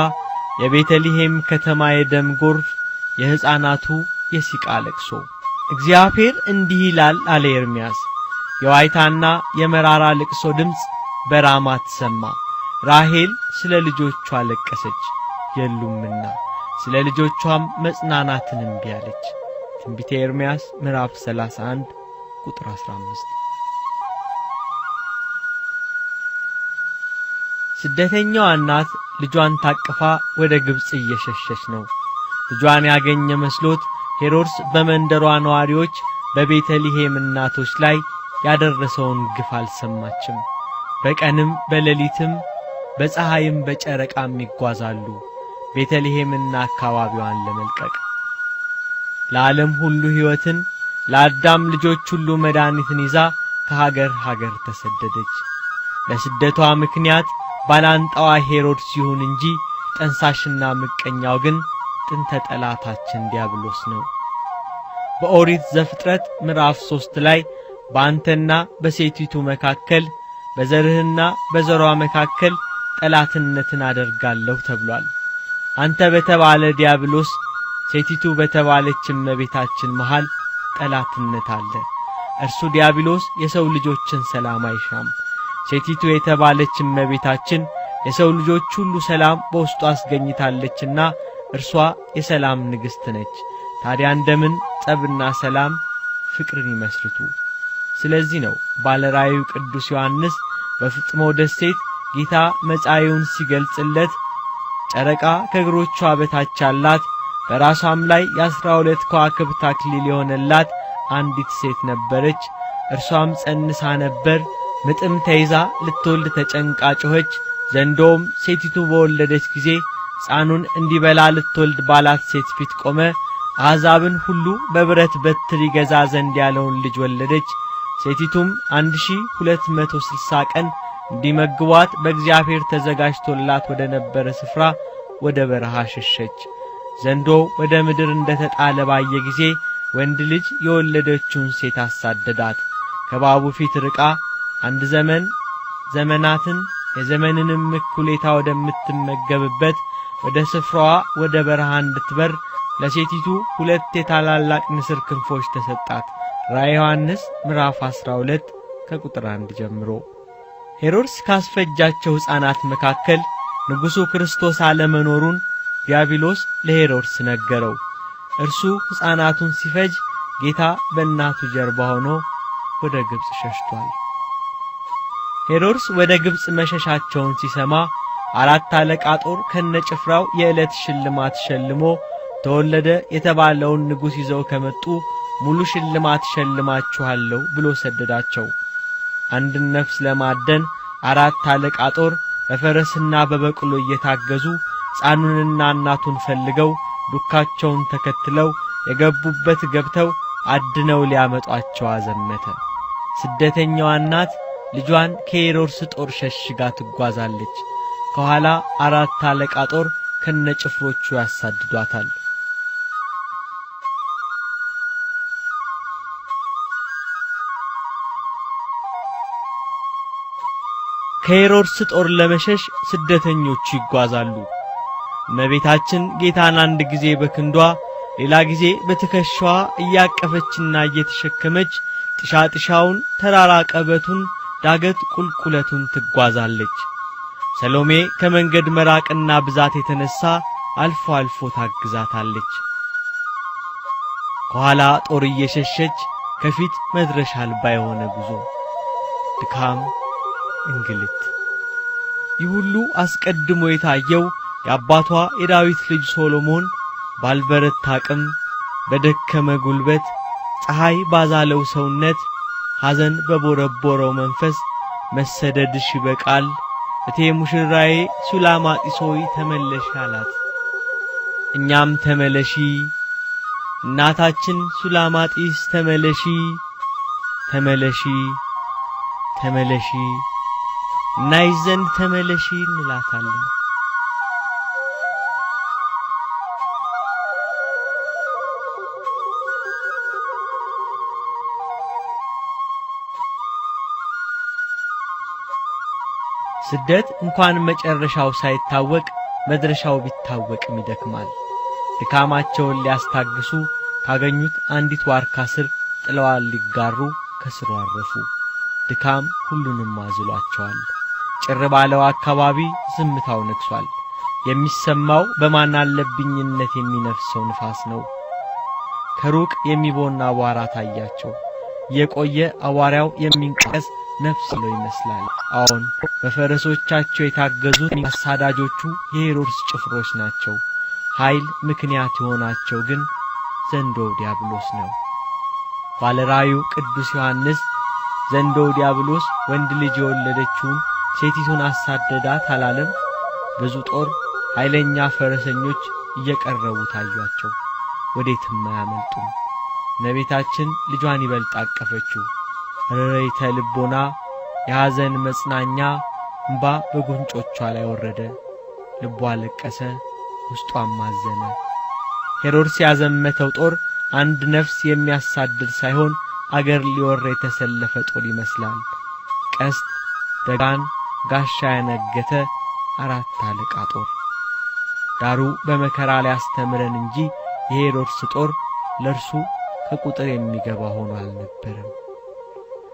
የቤተልሔም ከተማ የደም ጎርፍ፣ የሕፃናቱ የሲቃ ለቅሶ። እግዚአብሔር እንዲህ ይላል አለ ኤርምያስ፣ የዋይታና የመራራ ልቅሶ ድምፅ በራማ ተሰማ። ራሔል ስለ ልጆቿ ለቀሰች የሉምና፣ ስለ ልጆቿም መጽናናትን እምቢ አለች። ትንቢተ ኤርምያስ ምዕራፍ 31 ቁጥር 15። ስደተኛዋ እናት ልጇን ታቅፋ ወደ ግብጽ እየሸሸች ነው። ልጇን ያገኘ መስሎት ሄሮድስ በመንደሯ ነዋሪዎች በቤተልሔም እናቶች ላይ ያደረሰውን ግፍ አልሰማችም። በቀንም በሌሊትም በፀሐይም በጨረቃም ይጓዛሉ ቤተልሔምና አካባቢዋን ለመልቀቅ። ለዓለም ሁሉ ሕይወትን ለአዳም ልጆች ሁሉ መድኃኒትን ይዛ ከሀገር ሀገር ተሰደደች። ለስደቷ ምክንያት ባላንጣዋ ሄሮድስ ይሁን እንጂ ጠንሳሽና ምቀኛው ግን ጥንተ ጠላታችን ዲያብሎስ ነው። በኦሪት ዘፍጥረት ምዕራፍ 3 ላይ በአንተና በሴቲቱ መካከል በዘርህና በዘሯ መካከል ጠላትነትን አደርጋለሁ ተብሏል። አንተ በተባለ ዲያብሎስ፣ ሴቲቱ በተባለች እመቤታችን መሃል ጠላትነት አለ። እርሱ ዲያብሎስ የሰው ልጆችን ሰላም አይሻም። ሴቲቱ የተባለች እመቤታችን የሰው ልጆች ሁሉ ሰላም በውስጧ አስገኝታለችና እርሷ የሰላም ንግሥት ነች። ታዲያ እንደምን ጠብና ሰላም ፍቅርን ይመስርቱ? ስለዚህ ነው ባለራእዩ ቅዱስ ዮሐንስ በፍጥሞ ደሴት ጌታ መጻኢውን ሲገልጽለት ጨረቃ ከእግሮቿ በታች አላት፣ በራሷም ላይ የ12 ከዋክብት አክሊል የሆነላት አንዲት ሴት ነበረች። እርሷም ጸንሳ ነበር፣ ምጥም ተይዛ ልትወልድ ተጨንቃ ጮኸች። ዘንዶም ሴቲቱ በወለደች ጊዜ ሕፃኑን እንዲበላ ልትወልድ ባላት ሴት ፊት ቆመ። አሕዛብን ሁሉ በብረት በትር ይገዛ ዘንድ ያለውን ልጅ ወለደች። ሴቲቱም 1260 ቀን እንዲመግቧት በእግዚአብሔር ተዘጋጅቶላት ወደ ነበረ ስፍራ ወደ በረሃ ሸሸች። ዘንዶ ወደ ምድር እንደተጣለ ባየ ጊዜ ወንድ ልጅ የወለደችውን ሴት አሳደዳት። ከባቡ ፊት ርቃ አንድ ዘመናትን የዘመንንም እኩሌታ ወደምትመገብበት ወደ ስፍራዋ ወደ በረሃ እንድትበር ለሴቲቱ 2 የታላላቅ ንስር ክንፎች ተሰጣት። ራእየ ዮሐንስ ምዕራፍ 12 ከቁጥር 1 ጀምሮ። ሄሮድስ ካስፈጃቸው ሕፃናት መካከል ንጉሡ ክርስቶስ አለመኖሩን ዲያብሎስ ለሄሮድስ ነገረው። እርሱ ሕፃናቱን ሲፈጅ ጌታ በእናቱ ጀርባ ሆኖ ወደ ግብጽ ሸሽቷል። ሄሮድስ ወደ ግብጽ መሸሻቸውን ሲሰማ 4 አለቃ ጦር ከነጭፍራው የዕለት ሽልማት ሸልሞ ተወለደ የተባለውን ንጉሥ ይዘው ከመጡ ሙሉ ሽልማት ሸልማችኋለሁ ብሎ ሰደዳቸው። አንድን ነፍስ ለማደን 4 አለቃ ጦር በፈረስና በበቅሎ እየታገዙ ሕፃኑንና እናቱን ፈልገው ዱካቸውን ተከትለው የገቡበት ገብተው አድነው ሊያመጧቸው አዘመተ። ስደተኛዋ እናት ልጇን ከሄሮድስ ጦር ሸሽጋ ትጓዛለች። ከኋላ 4 አለቃ ጦር ከነጭፍሮቹ ያሳድዷታል። ከሄሮድስ ጦር ለመሸሽ ስደተኞቹ ይጓዛሉ። እመቤታችን ጌታን አንድ ጊዜ በክንዷ ሌላ ጊዜ በትከሻዋ እያቀፈችና እየተሸከመች ጥሻጥሻውን፣ ተራራ ቀበቱን፣ ዳገት ቁልቁለቱን ትጓዛለች። ሰሎሜ ከመንገድ መራቅና ብዛት የተነሳ አልፎ አልፎ ታግዛታለች። ከኋላ ጦር እየሸሸች ከፊት መድረሻ አልባ የሆነ ጉዞ፣ ድካም፣ እንግልት። ይህ ሁሉ አስቀድሞ የታየው የአባቷ የዳዊት ልጅ ሶሎሞን ባልበረታ አቅም፣ በደከመ ጉልበት፣ ፀሐይ ባዛለው ሰውነት፣ ሐዘን በቦረቦረው መንፈስ መሰደድሽ ይበቃል፣ እቴ ሙሽራዬ ሱላማጢስ ሆይ ተመለሺ አላት። እኛም ተመለሺ እናታችን ሱላማጢስ ተመለሺ ተመለሺ ተመለሺ እናይሽ ዘንድ ተመለሺ እንላታለን። ስደት እንኳን መጨረሻው ሳይታወቅ መድረሻው ቢታወቅም ይደክማል። ድካማቸውን ሊያስታግሱ ካገኙት አንዲት ዋርካ ስር ጥለዋል ሊጋሩ ከስሩ አረፉ። ድካም ሁሉንም አዝሏቸዋል። ጭር ባለው አካባቢ ዝምታው ነግሷል። የሚሰማው በማን አለብኝነት የሚነፍሰው ንፋስ ነው። ከሩቅ የሚቦና አቧራ ታያቸው። የቆየ አቧራው የሚንቀስ ነፍስ ነው ይመስላል። አሁን በፈረሶቻቸው የታገዙት አሳዳጆቹ የሄሮድስ ጭፍሮች ናቸው። ኃይል ምክንያት የሆናቸው ግን ዘንዶው ዲያብሎስ ነው። ባለራዩ ቅዱስ ዮሐንስ ዘንዶው ዲያብሎስ ወንድ ልጅ የወለደችውን ሴቲቱን አሳደዳት አላለም? ብዙ ጦር ኃይለኛ ፈረሰኞች እየቀረቡ ታዩአቸው፣ ወዴትም አያመልጡም። እመቤታችን ልጇን ይበልጥ አቀፈችው። ረረይተ ልቦና የሐዘን መጽናኛ እንባ በጉንጮቿ ላይ ወረደ። ልቧ ለቀሰ፣ ውስጧም አዘነ። ሄሮድስ ያዘመተው ጦር አንድ ነፍስ የሚያሳድድ ሳይሆን አገር ሊወር የተሰለፈ ጦር ይመስላል። ቀስት፣ ደጋን፣ ጋሻ ያነገተ 4 አለቃ ጦር። ዳሩ በመከራ ላይ ያስተምረን እንጂ የሄሮድስ ጦር ለርሱ ከቁጥር የሚገባ ሆኖ አልነበረም።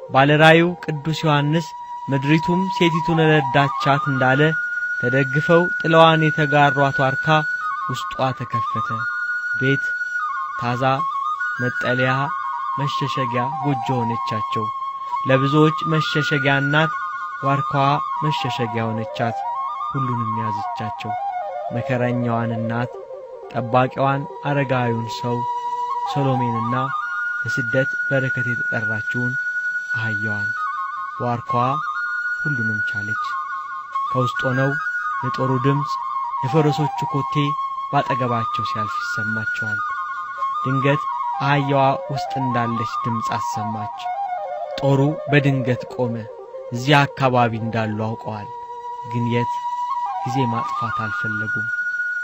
ባለራዩ ቅዱስ ዮሐንስ ምድሪቱም ሴቲቱን ረዳቻት እንዳለ ተደግፈው ጥለዋን የተጋሯት ዋርካ ውስጧ ተከፈተ። ቤት፣ ታዛ፣ መጠለያ፣ መሸሸጊያ ጎጆ ሆነቻቸው። ለብዙዎች መሸሸጊያ ናት። ዋርካዋ መሸሸጊያ ሆነቻት። ሁሉንም ያዘቻቸው። መከረኛዋን እናት፣ ጠባቂዋን አረጋዩን ሰው ሰሎሜንና ለስደት በረከት የተጠራችውን አህያዋን። ዋርካዋ ሁሉንም ቻለች። ከውስጥ ሆነው የጦሩ ድምፅ፣ የፈረሶቹ ኮቴ ባጠገባቸው ሲያልፍ ይሰማቸዋል። ድንገት አህያዋ ውስጥ እንዳለች ድምፅ አሰማች። ጦሩ በድንገት ቆመ። እዚያ አካባቢ እንዳሉ አውቀዋል። ግን የት? ጊዜ ማጥፋት አልፈለጉም።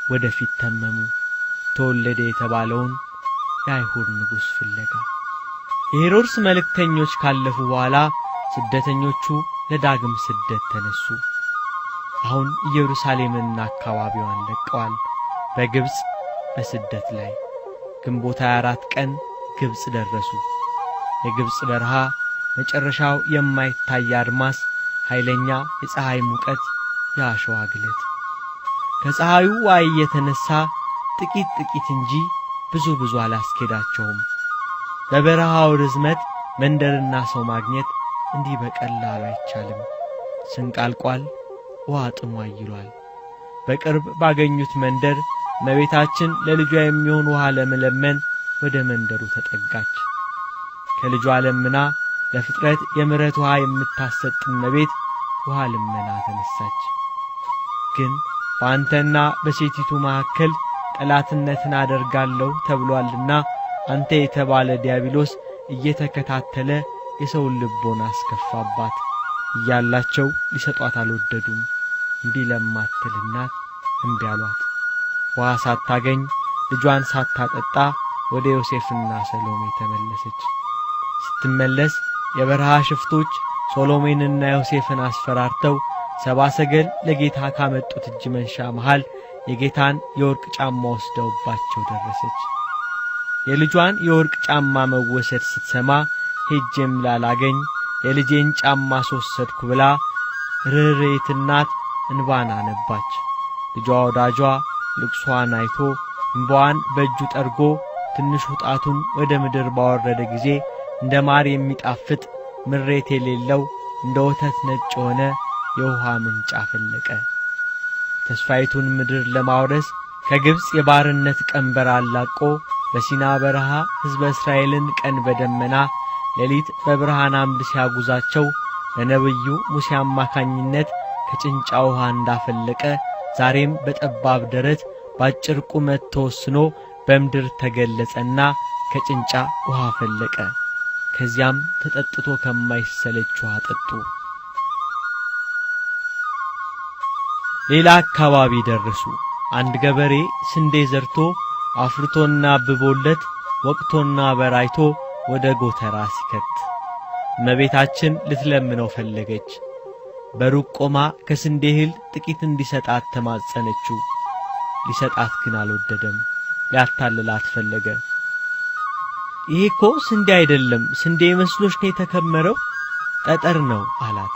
ወደፊት ተመሙ። ተወለደ የተባለውን የአይሁድ ንጉሥ ፍለጋ። የሄሮድስ መልእክተኞች ካለፉ በኋላ ስደተኞቹ ለዳግም ስደት ተነሱ። አሁን ኢየሩሳሌምንና አካባቢዋን ለቀዋል። በግብጽ በስደት ላይ ግንቦት 24 ቀን ግብጽ ደረሱ። የግብጽ በረሃ መጨረሻው የማይታይ አድማስ፣ ኃይለኛ የፀሐይ ሙቀት፣ የአሸዋ ግለት። ከፀሐዩ ዋይ የተነሳ ጥቂት እንጂ ብዙ አላስኬዳቸውም። በበረሃው ርዝመት መንደርና ሰው ማግኘት እንዲህ በቀላሉ አይቻልም። ስንቅ አልቋል፣ ውሃ ጥሙ አይሏል። በቅርብ ባገኙት መንደር እመቤታችን ለልጇ የሚሆን ውሃ ለመለመን ወደ መንደሩ ተጠጋች። ከልጇ ለምና ለፍጥረት የምሕረት ውሃ የምታሰጥ እመቤት ውሃ ልመና ተነሳች። ግን በአንተና በሴቲቱ መካከል ጠላትነትን አደርጋለሁ ተብሏልና አንተ የተባለ ዲያብሎስ እየተከታተለ የሰውን ልቦና አስከፋባት እያላቸው ሊሰጧት አልወደዱም። እንዲህ ለማትል እናት እምቢ አሏት። ውሃ ሳታገኝ ልጇን ሳታጠጣ ወደ ዮሴፍና ሰሎሜ ተመለሰች። ስትመለስ የበረሃ ሽፍቶች ሶሎሜንና ዮሴፍን አስፈራርተው 70 ሰገል ለጌታ ካመጡት እጅ መንሻ መሃል የጌታን የወርቅ ጫማ ወስደውባቸው ደረሰች። የልጇን የወርቅ ጫማ መወሰድ ስትሰማ ሄጄም ላላገኝ የልጄን ጫማ አስወሰድኩ ብላ ርኅሬት እናት እንባን አነባች። ልጇ ወዳጇ ልቅሷን አይቶ እንባዋን በእጁ ጠርጎ ትንሹ ጣቱን ወደ ምድር ባወረደ ጊዜ እንደ ማር የሚጣፍጥ ምሬት የሌለው እንደ ወተት ነጭ ሆነ የውሃ ምንጭ አፈለቀ። ተስፋይቱን ምድር ለማውረስ ከግብጽ የባርነት ቀንበር አላቆ በሲና በረሃ ሕዝበ እስራኤልን ቀን በደመና ሌሊት በብርሃን አምድ ሲያጉዛቸው በነብዩ ሙሴ አማካኝነት ከጭንጫ ውሃ እንዳፈለቀ ዛሬም በጠባብ ደረት ባጭር ቁመት ተወስኖ በምድር ተገለጸና ከጭንጫ ውሃ ፈለቀ። ከዚያም ተጠጥቶ ከማይሰለች ውሃ ጠጡ። ሌላ አካባቢ ደረሱ። አንድ ገበሬ ስንዴ ዘርቶ አፍርቶና አብቦለት ወቅቶና በራይቶ ወደ ጎተራ ሲከት እመቤታችን ልትለምነው ፈለገች። በሩቅ ቆማ ከስንዴ እህል ጥቂት እንዲሰጣት ተማጸነችው። ሊሰጣት ግን አልወደደም። ሊያታልላት ፈለገ። ይሄ እኮ ስንዴ አይደለም፣ ስንዴ መስሎሽ ነው የተከመረው፣ ጠጠር ነው አላት።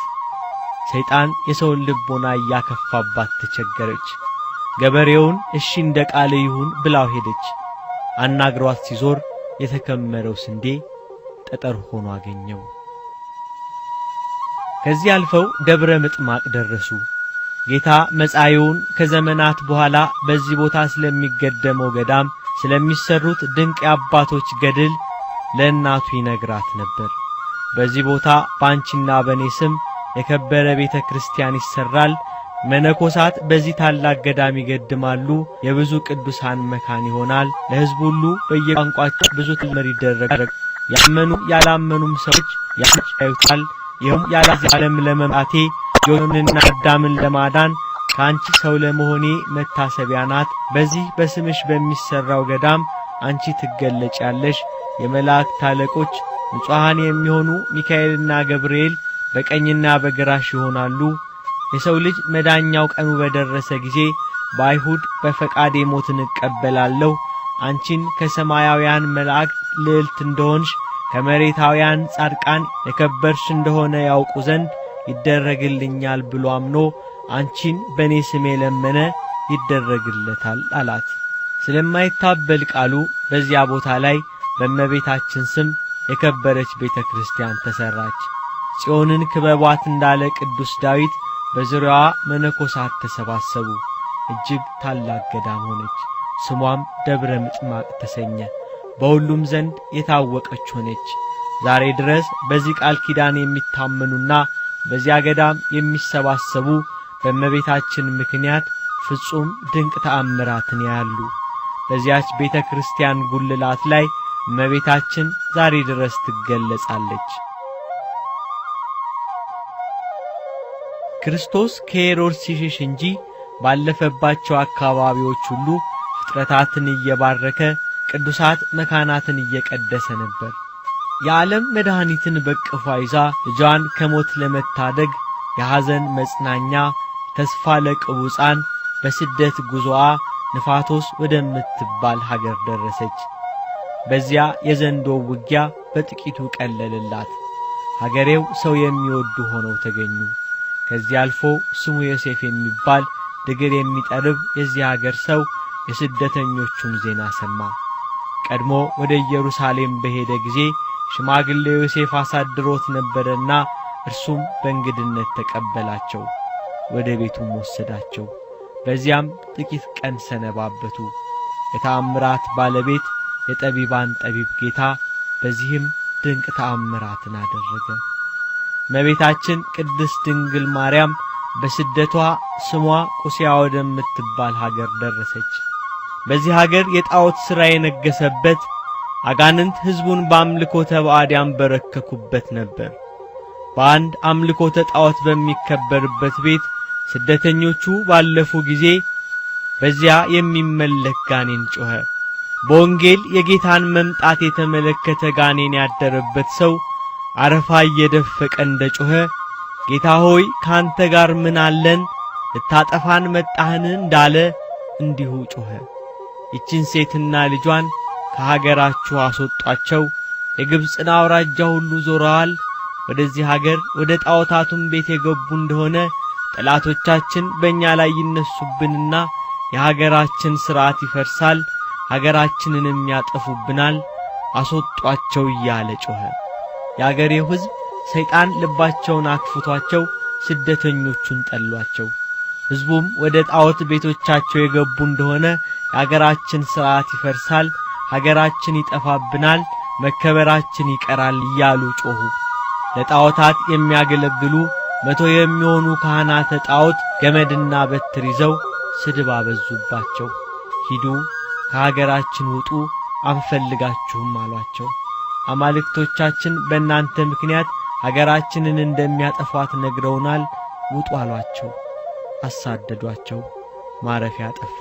ሰይጣን የሰውን ልቦና ያከፋባት ተቸገረች። ገበሬውን እሺ እንደ ቃል ይሁን ብላው ሄደች። አናግሯት ሲዞር የተከመረው ስንዴ ጠጠር ሆኖ አገኘው። ከዚህ አልፈው ደብረ ምጥማቅ ደረሱ። ጌታ መጻኢውን ከዘመናት በኋላ በዚህ ቦታ ስለሚገደመው ገዳም ስለሚሰሩት ድንቅ የአባቶች ገድል ለእናቱ ይነግራት ነበር። በዚህ ቦታ ባንቺና በኔ ስም የከበረ ቤተ ክርስቲያን ይሰራል፣ መነኮሳት በዚህ ታላቅ ገዳም ይገድማሉ፣ የብዙ ቅዱሳን መካን ይሆናል፣ ለሕዝብ ሁሉ በየቋንቋቸው ብዙ ትምህርት ይደረጋል፣ ያመኑ ያላመኑም ሰዎች ያዩታል። ይህም ያለዚህ ዓለም ለመምጣቴ ዮንና አዳምን ለማዳን ካንቺ ሰው ለመሆኔ መታሰቢያ ናት። በዚህ በስምሽ በሚሰራው ገዳም አንቺ ትገለጫለሽ። የመላእክት አለቆች ንጹሃን የሚሆኑ ሚካኤልና ገብርኤል በቀኝና በግራሽ ይሆናሉ። የሰው ልጅ መዳኛው ቀኑ በደረሰ ጊዜ በአይሁድ በፈቃዴ ሞትን እቀበላለሁ። አንቺን ከሰማያውያን መላእክት ልዕልት እንደሆንሽ ከመሬታውያን ጻድቃን የከበርሽ እንደሆነ ያውቁ ዘንድ ይደረግልኛል ብሎ አምኖ አንቺን በኔ ስም የለመነ ይደረግለታል አላት። ስለማይታበል ቃሉ በዚያ ቦታ ላይ በእመቤታችን ስም የከበረች ቤተ ክርስቲያን ተሰራች። ጽዮንን ክበቧት እንዳለ ቅዱስ ዳዊት በዙሪያዋ መነኮሳት ተሰባሰቡ። እጅግ ታላቅ ገዳም ሆነች። ስሟም ደብረ ምጥማቅ ተሰኘ። በሁሉም ዘንድ የታወቀች ሆነች። ዛሬ ድረስ በዚህ ቃል ኪዳን የሚታመኑና በዚያ ገዳም የሚሰባሰቡ በእመቤታችን ምክንያት ፍጹም ድንቅ ተአምራትን ያያሉ። በዚያች ቤተ ክርስቲያን ጉልላት ላይ እመቤታችን ዛሬ ድረስ ትገለጻለች። ክርስቶስ ከሄሮድስ ሲሸሽ እንጂ ባለፈባቸው አካባቢዎች ሁሉ ፍጥረታትን እየባረከ ቅዱሳት መካናትን እየቀደሰ ነበር። የዓለም መድኃኒትን በቅፏ ይዛ ልጇን ከሞት ለመታደግ የሐዘን መጽናኛ ተስፋ ለቅቡፃን በስደት ጉዞዋ ንፋቶስ ወደምትባል ሀገር ደረሰች። በዚያ የዘንዶ ውጊያ በጥቂቱ ቀለለላት። ሀገሬው ሰው የሚወዱ ሆነው ተገኙ። ከዚህ አልፎ ስሙ ዮሴፍ የሚባል ድግር የሚጠርብ የዚህ ሀገር ሰው የስደተኞቹን ዜና ሰማ። ቀድሞ ወደ ኢየሩሳሌም በሄደ ጊዜ ሽማግሌ ዮሴፍ አሳድሮት ነበርና እርሱም በእንግድነት ተቀበላቸው፣ ወደ ቤቱም ወሰዳቸው። በዚያም ጥቂት ቀን ሰነባበቱ። የተአምራት ባለቤት የጠቢባን ጠቢብ ጌታ በዚህም ድንቅ ተአምራትን አደረገ። እመቤታችን ቅድስት ድንግል ማርያም በስደቷ ስሟ ቁስያ ወደምትባል ሀገር ደረሰች። በዚህ ሀገር የጣዖት ሥራ የነገሰበት አጋንንት ሕዝቡን በአምልኮተ ባዕድ ያንበረከኩበት ነበር። በአንድ አምልኮተ ጣዖት በሚከበርበት ቤት ስደተኞቹ ባለፉ ጊዜ በዚያ የሚመለክ ጋኔን ጮኸ። በወንጌል የጌታን መምጣት የተመለከተ ጋኔን ያደረበት ሰው አረፋ እየደፈቀ እንደጮኸ ጌታ ሆይ ካንተ ጋር ምን አለን ልታጠፋን መጣህን እንዳለ እንዲሁ ጮኸ። ይችን ሴትና ልጇን ከሀገራችሁ አስወጧቸው፣ የግብፅን አውራጃ ሁሉ ዞረዋል፣ ወደዚህ ሀገር ወደ ጣዖታቱም ቤት የገቡ እንደሆነ ጠላቶቻችን በእኛ ላይ ይነሱብንና የሀገራችን ሥርዓት ይፈርሳል፣ ሀገራችንንም ያጠፉብናል፣ አስወጧቸው እያለ ጮኸ። የአገሬው ሕዝብ ሰይጣን ልባቸውን አክፍቷቸው ስደተኞቹን ጠሏቸው። ሕዝቡም ወደ ጣዖት ቤቶቻቸው የገቡ እንደሆነ የሀገራችን ሥርዓት ይፈርሳል፣ ሀገራችን ይጠፋብናል፣ መከበራችን ይቀራል እያሉ ጮኹ። ለጣዖታት የሚያገለግሉ 100 የሚሆኑ ካህናተ ጣዖት ገመድና በትር ይዘው ስድብ አበዙባቸው። ሂዱ፣ ከሀገራችን ውጡ፣ አንፈልጋችሁም አሏቸው። አማልክቶቻችን በእናንተ ምክንያት ሀገራችንን እንደሚያጠፏት ነግረውናል፣ ውጡ አሏቸው። አሳደዷቸው። ማረፊያ ጠፋ።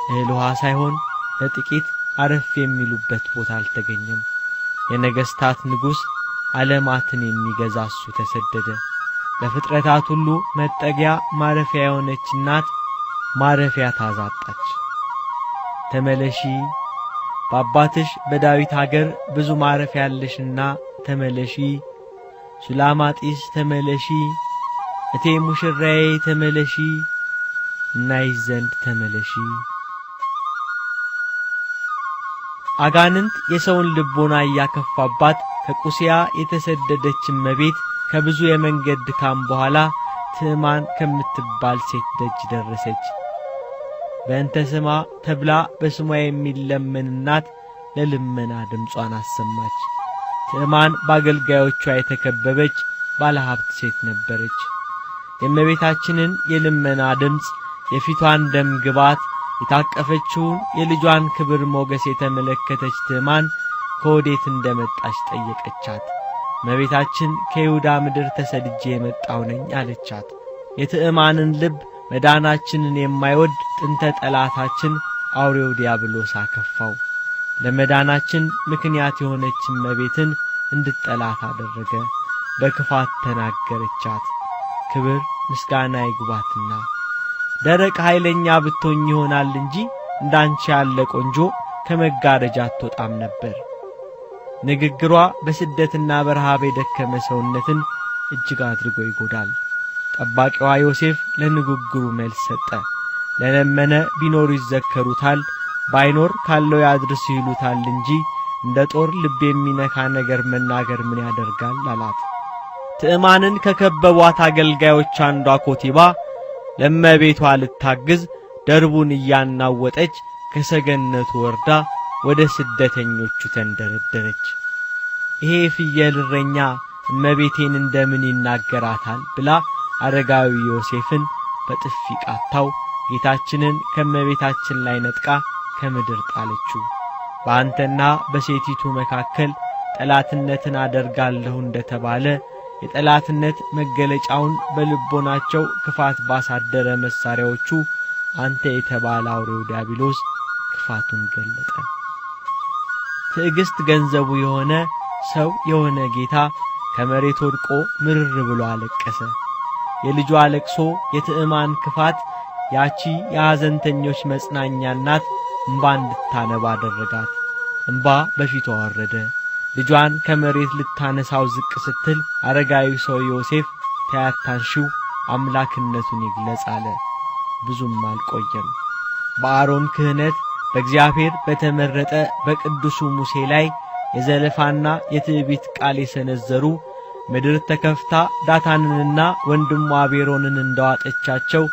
እህል ውሃ ሳይሆን ለጥቂት አረፍ የሚሉበት ቦታ አልተገኘም። የነገሥታት ንጉሥ ዓለማትን የሚገዛ እሱ ተሰደደ። ለፍጥረታት ሁሉ መጠጊያ ማረፊያ የሆነች እናት ማረፊያ ታዛጣች። ተመለሺ፣ በአባትሽ በዳዊት ሀገር ብዙ ማረፊያ ያለሽና ተመለሺ፣ ሱላማጢስ ተመለሺ፣ እቴ ሙሽራዬ ተመለሺ፣ እናይሽ ዘንድ ተመለሺ። አጋንንት የሰውን ልቦና ያከፋባት ከቁስያ የተሰደደች እመቤት ከብዙ የመንገድ ድካም በኋላ ትዕማን ከምትባል ሴት ደጅ ደረሰች። በእንተ ስማ ተብላ በስሟ የሚለመንናት ለልመና ድምጿን አሰማች። ትዕማን በአገልጋዮቿ የተከበበች ባለሀብት ሴት ነበረች። የእመቤታችንን የልመና ድምፅ፣ የፊቷን ደም ግባት፣ የታቀፈችውን የልጇን ክብር ሞገስ የተመለከተች ትዕማን ከወዴት እንደመጣች ጠየቀቻት። እመቤታችን ከይሁዳ ምድር ተሰድጄ የመጣሁ ነኝ አለቻት። የትዕማንን ልብ መዳናችንን የማይወድ ጥንተ ጠላታችን አውሬው ዲያብሎስ አከፋው። ለመዳናችን ምክንያት የሆነች እመቤትን እንድትጠላት አደረገ። በክፋት ተናገረቻት። ክብር ምስጋና ይግባትና ደረቅ ኃይለኛ ብትሆኝ ይሆናል እንጂ እንዳንቺ ያለ ቆንጆ ከመጋረጃ አትወጣም ነበር። ንግግሯ በስደትና በረሃብ የደከመ ሰውነትን እጅግ አድርጎ ይጎዳል። ጠባቂዋ ዮሴፍ ለንግግሩ መልስ ሰጠ። ለለመነ ቢኖር ይዘከሩታል፣ ባይኖር ካለው ያድርስ ይሉታል እንጂ እንደ ጦር ልብ የሚነካ ነገር መናገር ምን ያደርጋል አላት። ትዕማንን ከከበቧት አገልጋዮች አንዷ ኮቲባ ለእመቤቷ ልታግዝ ደርቡን እያናወጠች ከሰገነቱ ወርዳ ወደ ስደተኞቹ ተንደረደረች። ይሄ ፍየል እረኛ እመቤቴን እንደምን ይናገራታል ብላ አረጋዊ ዮሴፍን በጥፊ ቃታው ጌታችንን ከእመቤታችን ላይ ነጥቃ ከምድር ጣለችው። በአንተና በሴቲቱ መካከል ጠላትነትን አደርጋለሁ እንደተባለ የጠላትነት መገለጫውን በልቦናቸው ክፋት ባሳደረ መሳሪያዎቹ አንተ የተባለ አውሬው ዲያብሎስ ክፋቱን ገለጠ። ትዕግስት ገንዘቡ የሆነ ሰው የሆነ ጌታ ከመሬት ወድቆ ምርር ብሎ አለቀሰ። የልጇ ለቅሶ የትዕማን ክፋት ያቺ የሐዘንተኞች መጽናኛ እናት እንባ እንድታነባ አደረጋት። እንባ በፊቷ ወረደ። ልጇን ከመሬት ልታነሳው ዝቅ ስትል አረጋዊ ሰው ዮሴፍ ታያታንሺው አምላክነቱን ይግለጽ አለ። ብዙም አልቆየም። በአሮን ክህነት በእግዚአብሔር በተመረጠ በቅዱሱ ሙሴ ላይ የዘለፋና የትዕቢት ቃል የሰነዘሩ ምድር ተከፍታ ዳታንንና ወንድሟ አቤሮንን እንደዋጠቻቸው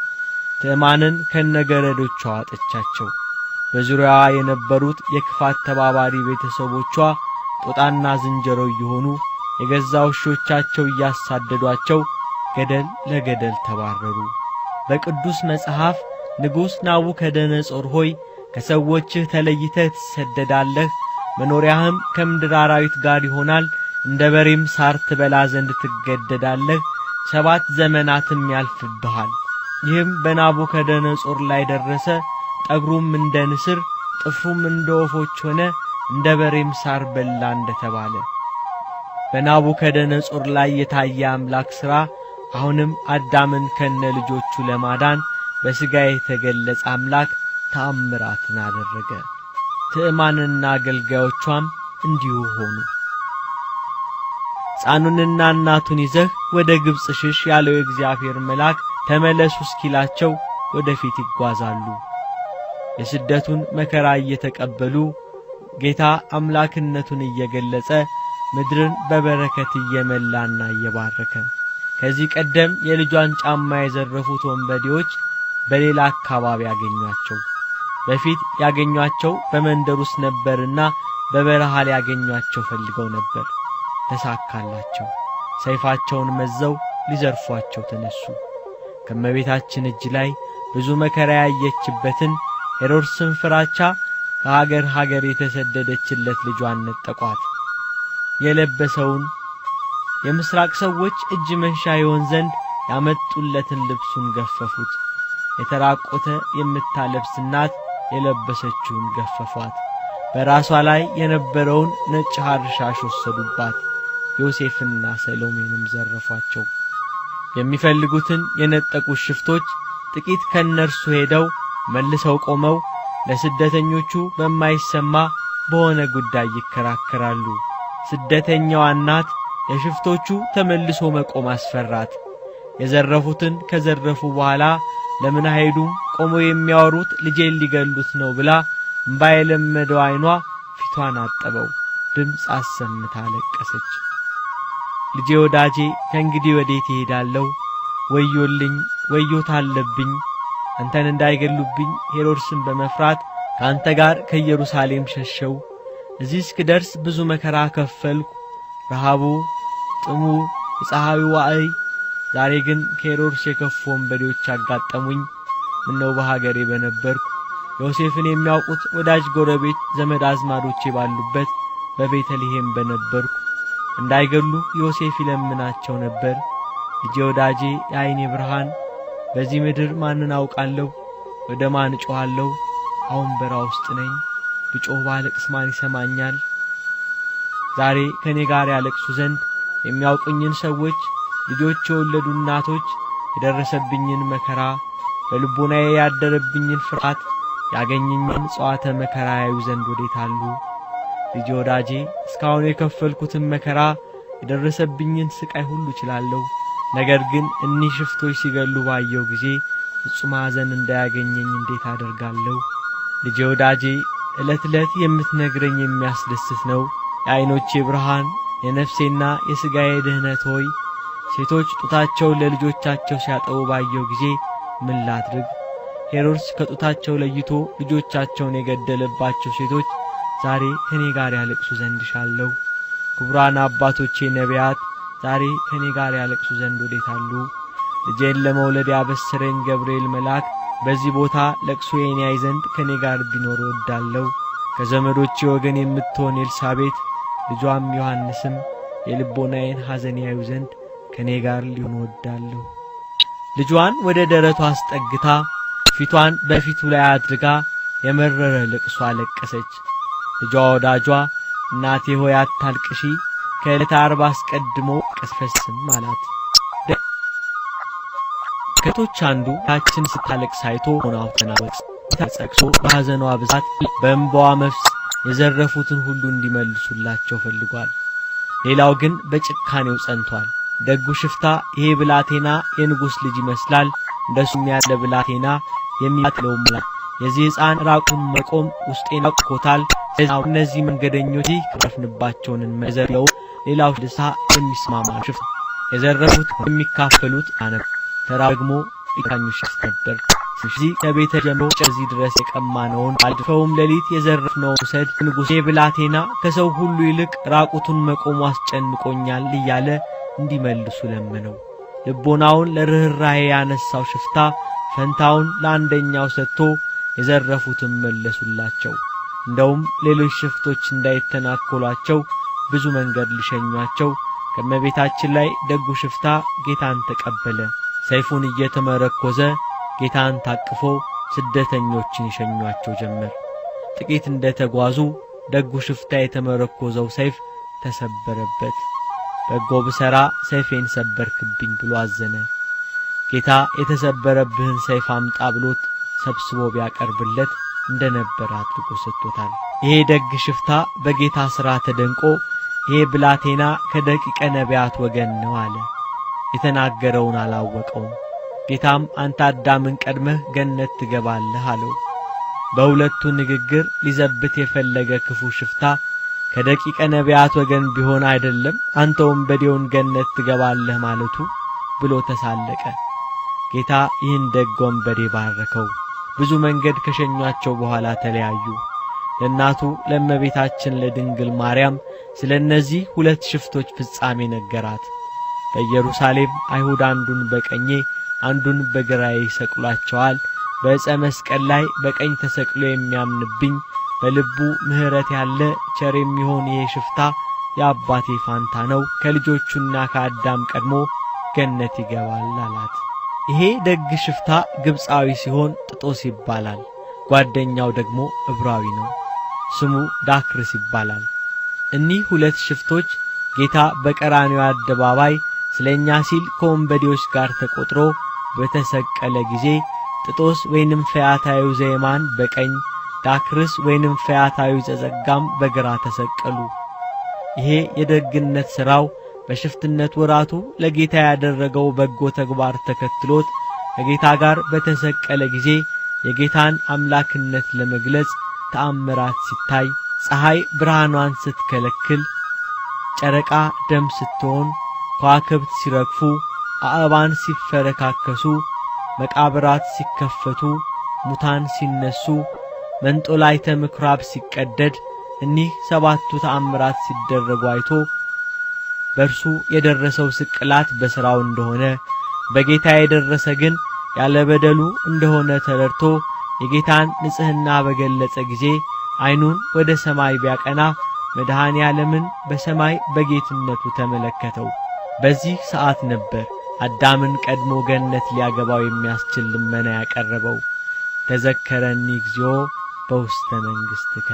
ትዕማንን ከነገረዶቿ ዋጠቻቸው። በዙሪያዋ የነበሩት የክፋት ተባባሪ ቤተሰቦቿ ጦጣና ዝንጀሮ እየሆኑ የገዛ ውሾቻቸው እያሳደዷቸው ገደል ለገደል ተባረሩ። በቅዱስ መጽሐፍ ንጉሥ ናቡከደነጾር ሆይ ከሰዎችህ ተለይተህ ትሰደዳለህ፣ መኖሪያህም ከምድር አራዊት ጋር ይሆናል፣ እንደ በሬም ሳር ትበላ ዘንድ ትገደዳለህ፣ 7 ዘመናትም ያልፍብሃል። ይህም በናቡከደነጾር ላይ ደረሰ። ጠጉሩም እንደ ንስር ጥፍሩም እንደ ወፎች ሆነ፣ እንደ በሬም ሳር በላ እንደተባለ በናቡከደነጾር ላይ የታየ አምላክ ሥራ አሁንም አዳምን ከነ ልጆቹ ለማዳን በሥጋ የተገለጸ አምላክ ተአምራትን አደረገ። ትዕማንና አገልጋዮቿም እንዲሁ ሆኑ። ሕፃኑንና እናቱን ይዘህ ወደ ግብጽ ሽሽ ያለው የእግዚአብሔር መልአክ ተመለሱ እስኪላቸው ወደፊት ይጓዛሉ። የስደቱን መከራ እየተቀበሉ ጌታ አምላክነቱን እየገለጸ ምድርን በበረከት እየመላና እየባረከ ከዚህ ቀደም የልጇን ጫማ የዘረፉት ወንበዴዎች በሌላ አካባቢ ያገኟቸው። በፊት ያገኟቸው በመንደር ውስጥ ነበርና በበረሃ ላይ ያገኟቸው ፈልገው ነበር። ተሳካላቸው። ሰይፋቸውን መዘው ሊዘርፏቸው ተነሱ። ከመቤታችን እጅ ላይ ብዙ መከራ ያየችበትን ሄሮድስን ፍራቻ ከሀገር ሀገር የተሰደደችለት ልጇን ነጠቋት። የለበሰውን የምስራቅ ሰዎች እጅ መንሻ ይሆን ዘንድ ያመጡለትን ልብሱን ገፈፉት። የተራቆተ የምታለብስ እናት የለበሰችውን ገፈፏት። በራሷ ላይ የነበረውን ነጭ ሐር ሻሽ ወሰዱባት። ዮሴፍና ሰሎሜንም ዘረፏቸው። የሚፈልጉትን የነጠቁት ሽፍቶች ጥቂት ከነርሱ ሄደው መልሰው ቆመው ለስደተኞቹ በማይሰማ በሆነ ጉዳይ ይከራከራሉ። ስደተኛዋ እናት የሽፍቶቹ ተመልሶ መቆም አስፈራት። የዘረፉትን ከዘረፉ በኋላ ለምን አይሄዱም? ቆመው የሚያወሩት ልጄን ሊገሉት ነው ብላ እንባ የለመደው ዓይኗ ፊቷን አጠበው። ድምፅ አሰምታ አለቀሰች። ልጄ ወዳጄ ከእንግዲህ ወዴት እሄዳለሁ? ወዮልኝ፣ ወዮታ አለብኝ። አንተን እንዳይገሉብኝ ሄሮድስን በመፍራት ካንተ ጋር ከኢየሩሳሌም ሸሸው። እዚህ እስክደርስ ብዙ መከራ ከፈልኩ። ረሃቡ፣ ጥሙ፣ የፀሐዩ ዋዕይ። ዛሬ ግን ከሄሮድስ የከፉ ወንበዴዎች አጋጠሙኝ። ምነው በሀገሬ በነበርኩ። ዮሴፍን የሚያውቁት ወዳጅ ጎረቤት ዘመድ አዝማዶቼ ባሉበት በቤተልሔም በነበርኩ። እንዳይገሉ ዮሴፍ ይለምናቸው ነበር። ልጄ ወዳጄ የዓይኔ ብርሃን፣ በዚህ ምድር ማንን አውቃለሁ? ወደ ማን እጮኻለሁ? አሁን በራ ውስጥ ነኝ። ብጮህ ባለቅስ ማን ይሰማኛል? ዛሬ ከኔ ጋር ያለቅሱ ዘንድ የሚያውቁኝን ሰዎች፣ ልጆች የወለዱ እናቶች የደረሰብኝን መከራ፣ በልቦናዬ ያደረብኝን ፍርሃት፣ ያገኘኝን ጽዋተ መከራ ያዩ ዘንድ ወዴት አሉ? ልጄ ወዳጄ እስካሁን የከፈልኩትን መከራ የደረሰብኝን ስቃይ ሁሉ እችላለሁ። ነገር ግን እኒህ ሽፍቶች ሲገሉ ባየው ጊዜ ፍጹም ሐዘን እንዳያገኘኝ እንዴት አደርጋለሁ? ልጄ ወዳጄ ዕለት ዕለት የምትነግረኝ የሚያስደስት ነው። የዓይኖቼ ብርሃን፣ የነፍሴና የሥጋዬ ድህነት ሆይ፣ ሴቶች ጡታቸውን ለልጆቻቸው ሲያጠቡ ባየው ጊዜ ምን ላድርግ? ሄሮድስ ከጡታቸው ለይቶ ልጆቻቸውን የገደለባቸው ሴቶች ዛሬ ከኔ ጋር ያለቅሱ ዘንድ ሻለሁ። ክቡራን አባቶቼ ነቢያት ዛሬ ከኔ ጋር ያለቅሱ ዘንድ ወዴት አሉ? ልጄን ለመውለድ ያበሰረኝ ገብርኤል መልአክ በዚህ ቦታ ለቅሶዬን ያይ ዘንድ ከኔ ጋር ቢኖር እወዳለሁ። ከዘመዶቼ ወገን የምትሆን ኤልሳቤጥ ልጇም ዮሐንስም የልቦናዬን ሐዘን ያዩ ዘንድ ከኔ ጋር ሊሆኑ እወዳለሁ። ልጇን ወደ ደረቷ አስጠግታ ፊቷን በፊቱ ላይ አድርጋ የመረረ ልቅሶ አለቀሰች። ልጇ ወዳጇ እናቴ ሆይ አታልቅሺ፣ ከዕለተ ዓርብ አስቀድሞ ቀስፈስም አላት። ከቶች አንዱ ያችን ስታለቅስ አይቶ ሆናው ተናወጥ ተጸቅሶ በሐዘኗ ብዛት በእንባዋ መፍስ የዘረፉትን ሁሉ እንዲመልሱላቸው ፈልጓል። ሌላው ግን በጭካኔው ጸንቷል። ደጉ ሽፍታ ይሄ ብላቴና የንጉሥ ልጅ ይመስላል፣ እንደሱም ያለ ብላቴና የሚያጥለው ማለት የዚህ ሕፃን ራቁን መቆም ውስጤን አቆታል። እነዚህ መንገደኞች ከረፍንባቸውን መዘለው ሌላው ልሳ የሚስማማ ሽፍታ የዘረፉት የሚካፈሉት አነብ ተራ ደግሞ ይካኙ ሽፍታ ነበር። ስለዚህ ከቤተ ጀምሮ እዚህ ድረስ የቀማነውን አልፈውም ሌሊት የዘረፍነው ሰድ ንጉሥ ብላቴና ከሰው ሁሉ ይልቅ ራቁቱን መቆሙ አስጨንቆኛል እያለ እንዲመልሱ ለመነው። ልቦናውን ለርህራሄ ያነሳው ሽፍታ ፈንታውን ለአንደኛው ሰጥቶ የዘረፉትን መለሱላቸው። እንደውም ሌሎች ሽፍቶች እንዳይተናኮሏቸው ብዙ መንገድ ሊሸኟቸው ከመቤታችን ላይ ደጉ ሽፍታ ጌታን ተቀበለ። ሰይፉን እየተመረኮዘ ጌታን ታቅፎ ስደተኞችን ይሸኟቸው ጀመር። ጥቂት እንደተጓዙ ደጉ ሽፍታ የተመረኮዘው ሰይፍ ተሰበረበት። በጎ ብሰራ ሰይፌን ሰበርክብኝ ብሎ አዘነ። ጌታ የተሰበረብህን ሰይፍ አምጣ ብሎት ሰብስቦ ቢያቀርብለት እንደነበር አድርጎ ሰጥቶታል። ይሄ ደግ ሽፍታ በጌታ ሥራ ተደንቆ ይሄ ብላቴና ከደቂቀ ነቢያት ወገን ነው አለ። የተናገረውን አላወቀውም። ጌታም አንተ አዳምን ቀድመህ ገነት ትገባለህ አለው። በሁለቱ ንግግር ሊዘብት የፈለገ ክፉ ሽፍታ ከደቂቀ ነቢያት ወገን ቢሆን አይደለም አንተ ወንበዴውን ገነት ትገባለህ ማለቱ ብሎ ተሳለቀ። ጌታ ይህን ደግ ወንበዴ ባረከው። ብዙ መንገድ ከሸኟቸው በኋላ ተለያዩ። ለእናቱ ለእመቤታችን ለድንግል ማርያም ስለነዚህ ሁለት ሽፍቶች ፍጻሜ ነገራት። በኢየሩሳሌም አይሁድ አንዱን በቀኜ አንዱን በግራዬ ይሰቅሏቸዋል። በዕፀ መስቀል ላይ በቀኝ ተሰቅሎ የሚያምንብኝ በልቡ ምሕረት ያለ ቸር የሚሆን ይሄ ሽፍታ የአባቴ ፋንታ ነው፣ ከልጆቹና ከአዳም ቀድሞ ገነት ይገባል አላት። ይሄ ደግ ሽፍታ ግብፃዊ ሲሆን ጥጦስ ይባላል። ጓደኛው ደግሞ ዕብራዊ ነው። ስሙ ዳክርስ ይባላል። እኒህ ሁለት ሽፍቶች ጌታ በቀራንዮ አደባባይ ስለኛ ሲል ከወንበዴዎች ጋር ተቆጥሮ በተሰቀለ ጊዜ ጥጦስ ወይንም ፈያታዩ ዘየማን በቀኝ ዳክርስ ወይንም ፈያታዩ ዘጸጋም በግራ ተሰቀሉ። ይሄ የደግነት ሥራው በሽፍትነት ወራቱ ለጌታ ያደረገው በጎ ተግባር ተከትሎት ከጌታ ጋር በተሰቀለ ጊዜ የጌታን አምላክነት ለመግለጽ ተአምራት ሲታይ ፀሐይ ብርሃኗን ስትከለክል፣ ጨረቃ ደም ስትሆን፣ ከዋክብት ሲረግፉ፣ አእባን ሲፈረካከሱ፣ መቃብራት ሲከፈቱ፣ ሙታን ሲነሱ፣ መንጦላይተ ምኵራብ ሲቀደድ እኒህ ሰባቱ ተአምራት ሲደረጉ አይቶ በእርሱ የደረሰው ስቅላት በሥራው እንደሆነ በጌታ የደረሰ ግን ያለ በደሉ እንደሆነ ተረድቶ የጌታን ንጽሕና በገለጸ ጊዜ ዓይኑን ወደ ሰማይ ቢያቀና መድኃኔ ዓለምን በሰማይ በጌትነቱ ተመለከተው። በዚህ ሰዓት ነበር አዳምን ቀድሞ ገነት ሊያገባው የሚያስችል ልመና ያቀረበው። ተዘከረኒ እግዚኦ በውስተ መንግሥትከ፣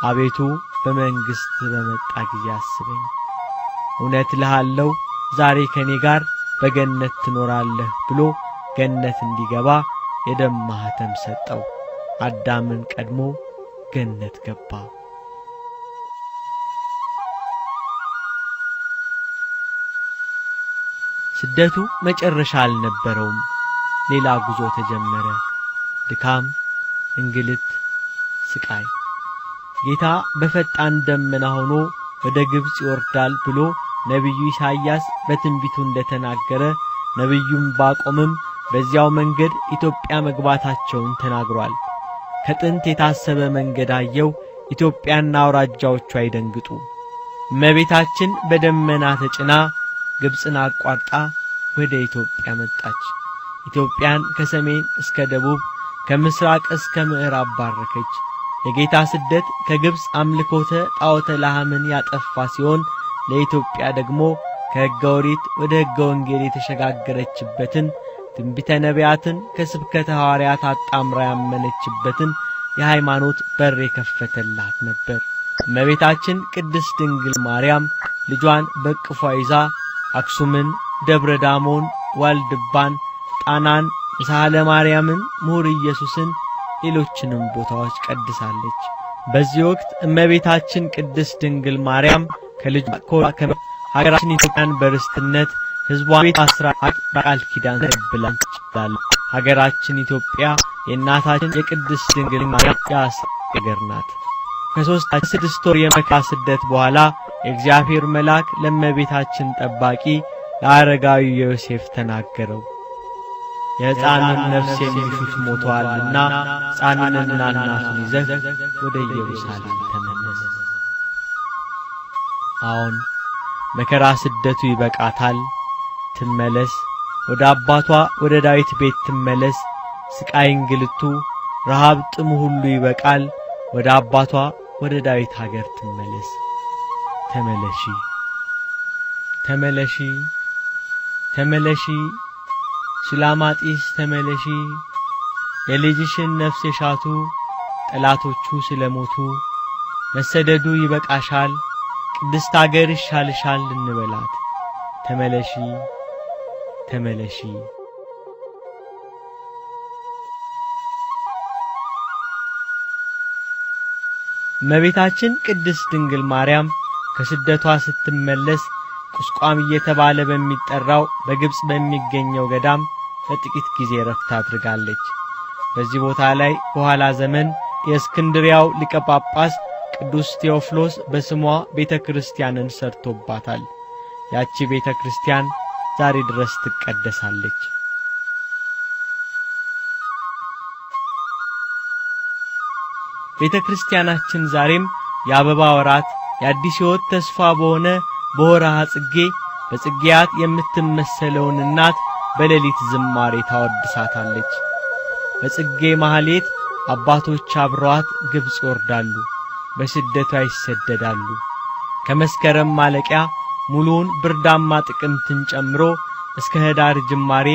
አቤቱ በመንግሥት በመጣ ጊዜ አስበኝ። እውነት እልሃለሁ ዛሬ ከኔ ጋር በገነት ትኖራለህ ብሎ ገነት እንዲገባ የደም ማኅተም ሰጠው። አዳምን ቀድሞ ገነት ገባ። ስደቱ መጨረሻ አልነበረውም። ሌላ ጉዞ ተጀመረ። ድካም፣ እንግልት፣ ስቃይ። ጌታ በፈጣን ደመና ሆኖ ወደ ግብጽ ይወርዳል ብሎ ነቢዩ ኢሳይያስ በትንቢቱ እንደተናገረ ነቢዩም ባቆምም በዚያው መንገድ ኢትዮጵያ መግባታቸውን ተናግሯል። ከጥንት የታሰበ መንገድ አየው፣ ኢትዮጵያና አውራጃዎቿ አይደንግጡ። እመቤታችን በደመና ተጭና ግብጽን አቋርጣ ወደ ኢትዮጵያ መጣች። ኢትዮጵያን ከሰሜን እስከ ደቡብ ከምስራቅ እስከ ምዕራብ ባረከች። የጌታ ስደት ከግብጽ አምልኮተ ጣዖተ ላህምን ያጠፋ ሲሆን ለኢትዮጵያ ደግሞ ከሕገ ኦሪት ወደ ሕገ ወንጌል የተሸጋገረችበትን ትንቢተ ነቢያትን ከስብከተ ሐዋርያት አጣምራ ያመነችበትን የሃይማኖት በር የከፈተላት ነበር። እመቤታችን ቅድስት ድንግል ማርያም ልጇን በቅፏ ይዛ አክሱምን፣ ደብረ ዳሞን፣ ዋልድባን፣ ጣናን፣ ሳህለ ማርያምን፣ ምሁር ኢየሱስን፣ ሌሎችንም ቦታዎች ቀድሳለች። በዚህ ወቅት እመቤታችን ቅድስት ድንግል ማርያም ከልጇ ሀገራችን ኢትዮጵያን በርስትነት ሕዝቧን አስራት በቃል ኪዳን ተቀብላለች። ሀገራችን ኢትዮጵያ የእናታችን የቅድስት ድንግል ማርያም ሀገር ናት። ከ6 ወር የመከራ ስደት በኋላ የእግዚአብሔር መልአክ ለእመቤታችን ጠባቂ ለአረጋዊ ዮሴፍ ተናገረው። የሕፃኑን ነፍስ የሚሹት ሞተዋልና ሕፃኑንና እናቱን ይዘህ ወደ ኢየሩሳሌም ተመለስ። አሁን መከራ ስደቱ ይበቃታል፣ ትመለስ። ወደ አባቷ ወደ ዳዊት ቤት ትመለስ። ስቃይ፣ እንግልቱ፣ ረሃብ፣ ጥሙ ሁሉ ይበቃል። ወደ አባቷ ወደ ዳዊት ሀገር ትመለስ። ተመለሺ፣ ተመለሺ፣ ተመለሺ፣ ሱላማጢስ ተመለሺ። የልጅሽን ነፍስ የሻቱ ጠላቶቹ ስለሞቱ መሰደዱ ይበቃሻል፣ ቅድስት አገር ይሻልሻል እንበላት። ተመለሺ፣ ተመለሺ። እመቤታችን ቅድስት ድንግል ማርያም ከስደቷ ስትመለስ ቁስቋም እየተባለ በሚጠራው በግብጽ በሚገኘው ገዳም ለጥቂት ጊዜ ረፍት አድርጋለች። በዚህ ቦታ ላይ በኋላ ዘመን የእስክንድሪያው ሊቀ ጳጳስ ቅዱስ ቴዎፍሎስ በስሟ ቤተክርስቲያንን ሰርቶባታል። ያቺ ቤተክርስቲያን ዛሬ ድረስ ትቀደሳለች። ቤተክርስቲያናችን ዛሬም የአበባ ወራት የአዲስ ሕይወት ተስፋ በሆነ በወርሃ ጽጌ በጽጌያት የምትመሰለውን እናት በሌሊት ዝማሬ ታወድሳታለች። በጽጌ ማህሌት አባቶች አብረዋት ግብጽ ይወርዳሉ፣ በስደቷ ይሰደዳሉ። ከመስከረም ማለቂያ ሙሉውን ብርዳማ ጥቅምትን ጨምሮ እስከ ህዳር ጅማሬ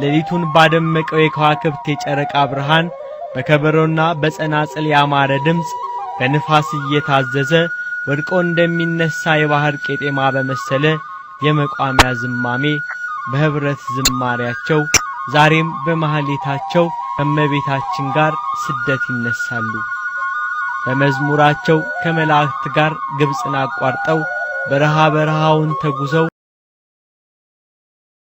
ሌሊቱን ባደመቀው የከዋክብት የጨረቃ ብርሃን በከበሮና በጸናጽል ያማረ ድምጽ በንፋስ እየታዘዘ ወድቆ እንደሚነሳ የባህር ቄጤማ በመሰለ የመቋሚያ ዝማሜ በህብረት ዝማሬያቸው ዛሬም በማህሌታቸው ከመቤታችን ጋር ስደት ይነሳሉ። በመዝሙራቸው ከመላእክት ጋር ግብጽን አቋርጠው በረሃውን ተጉዘው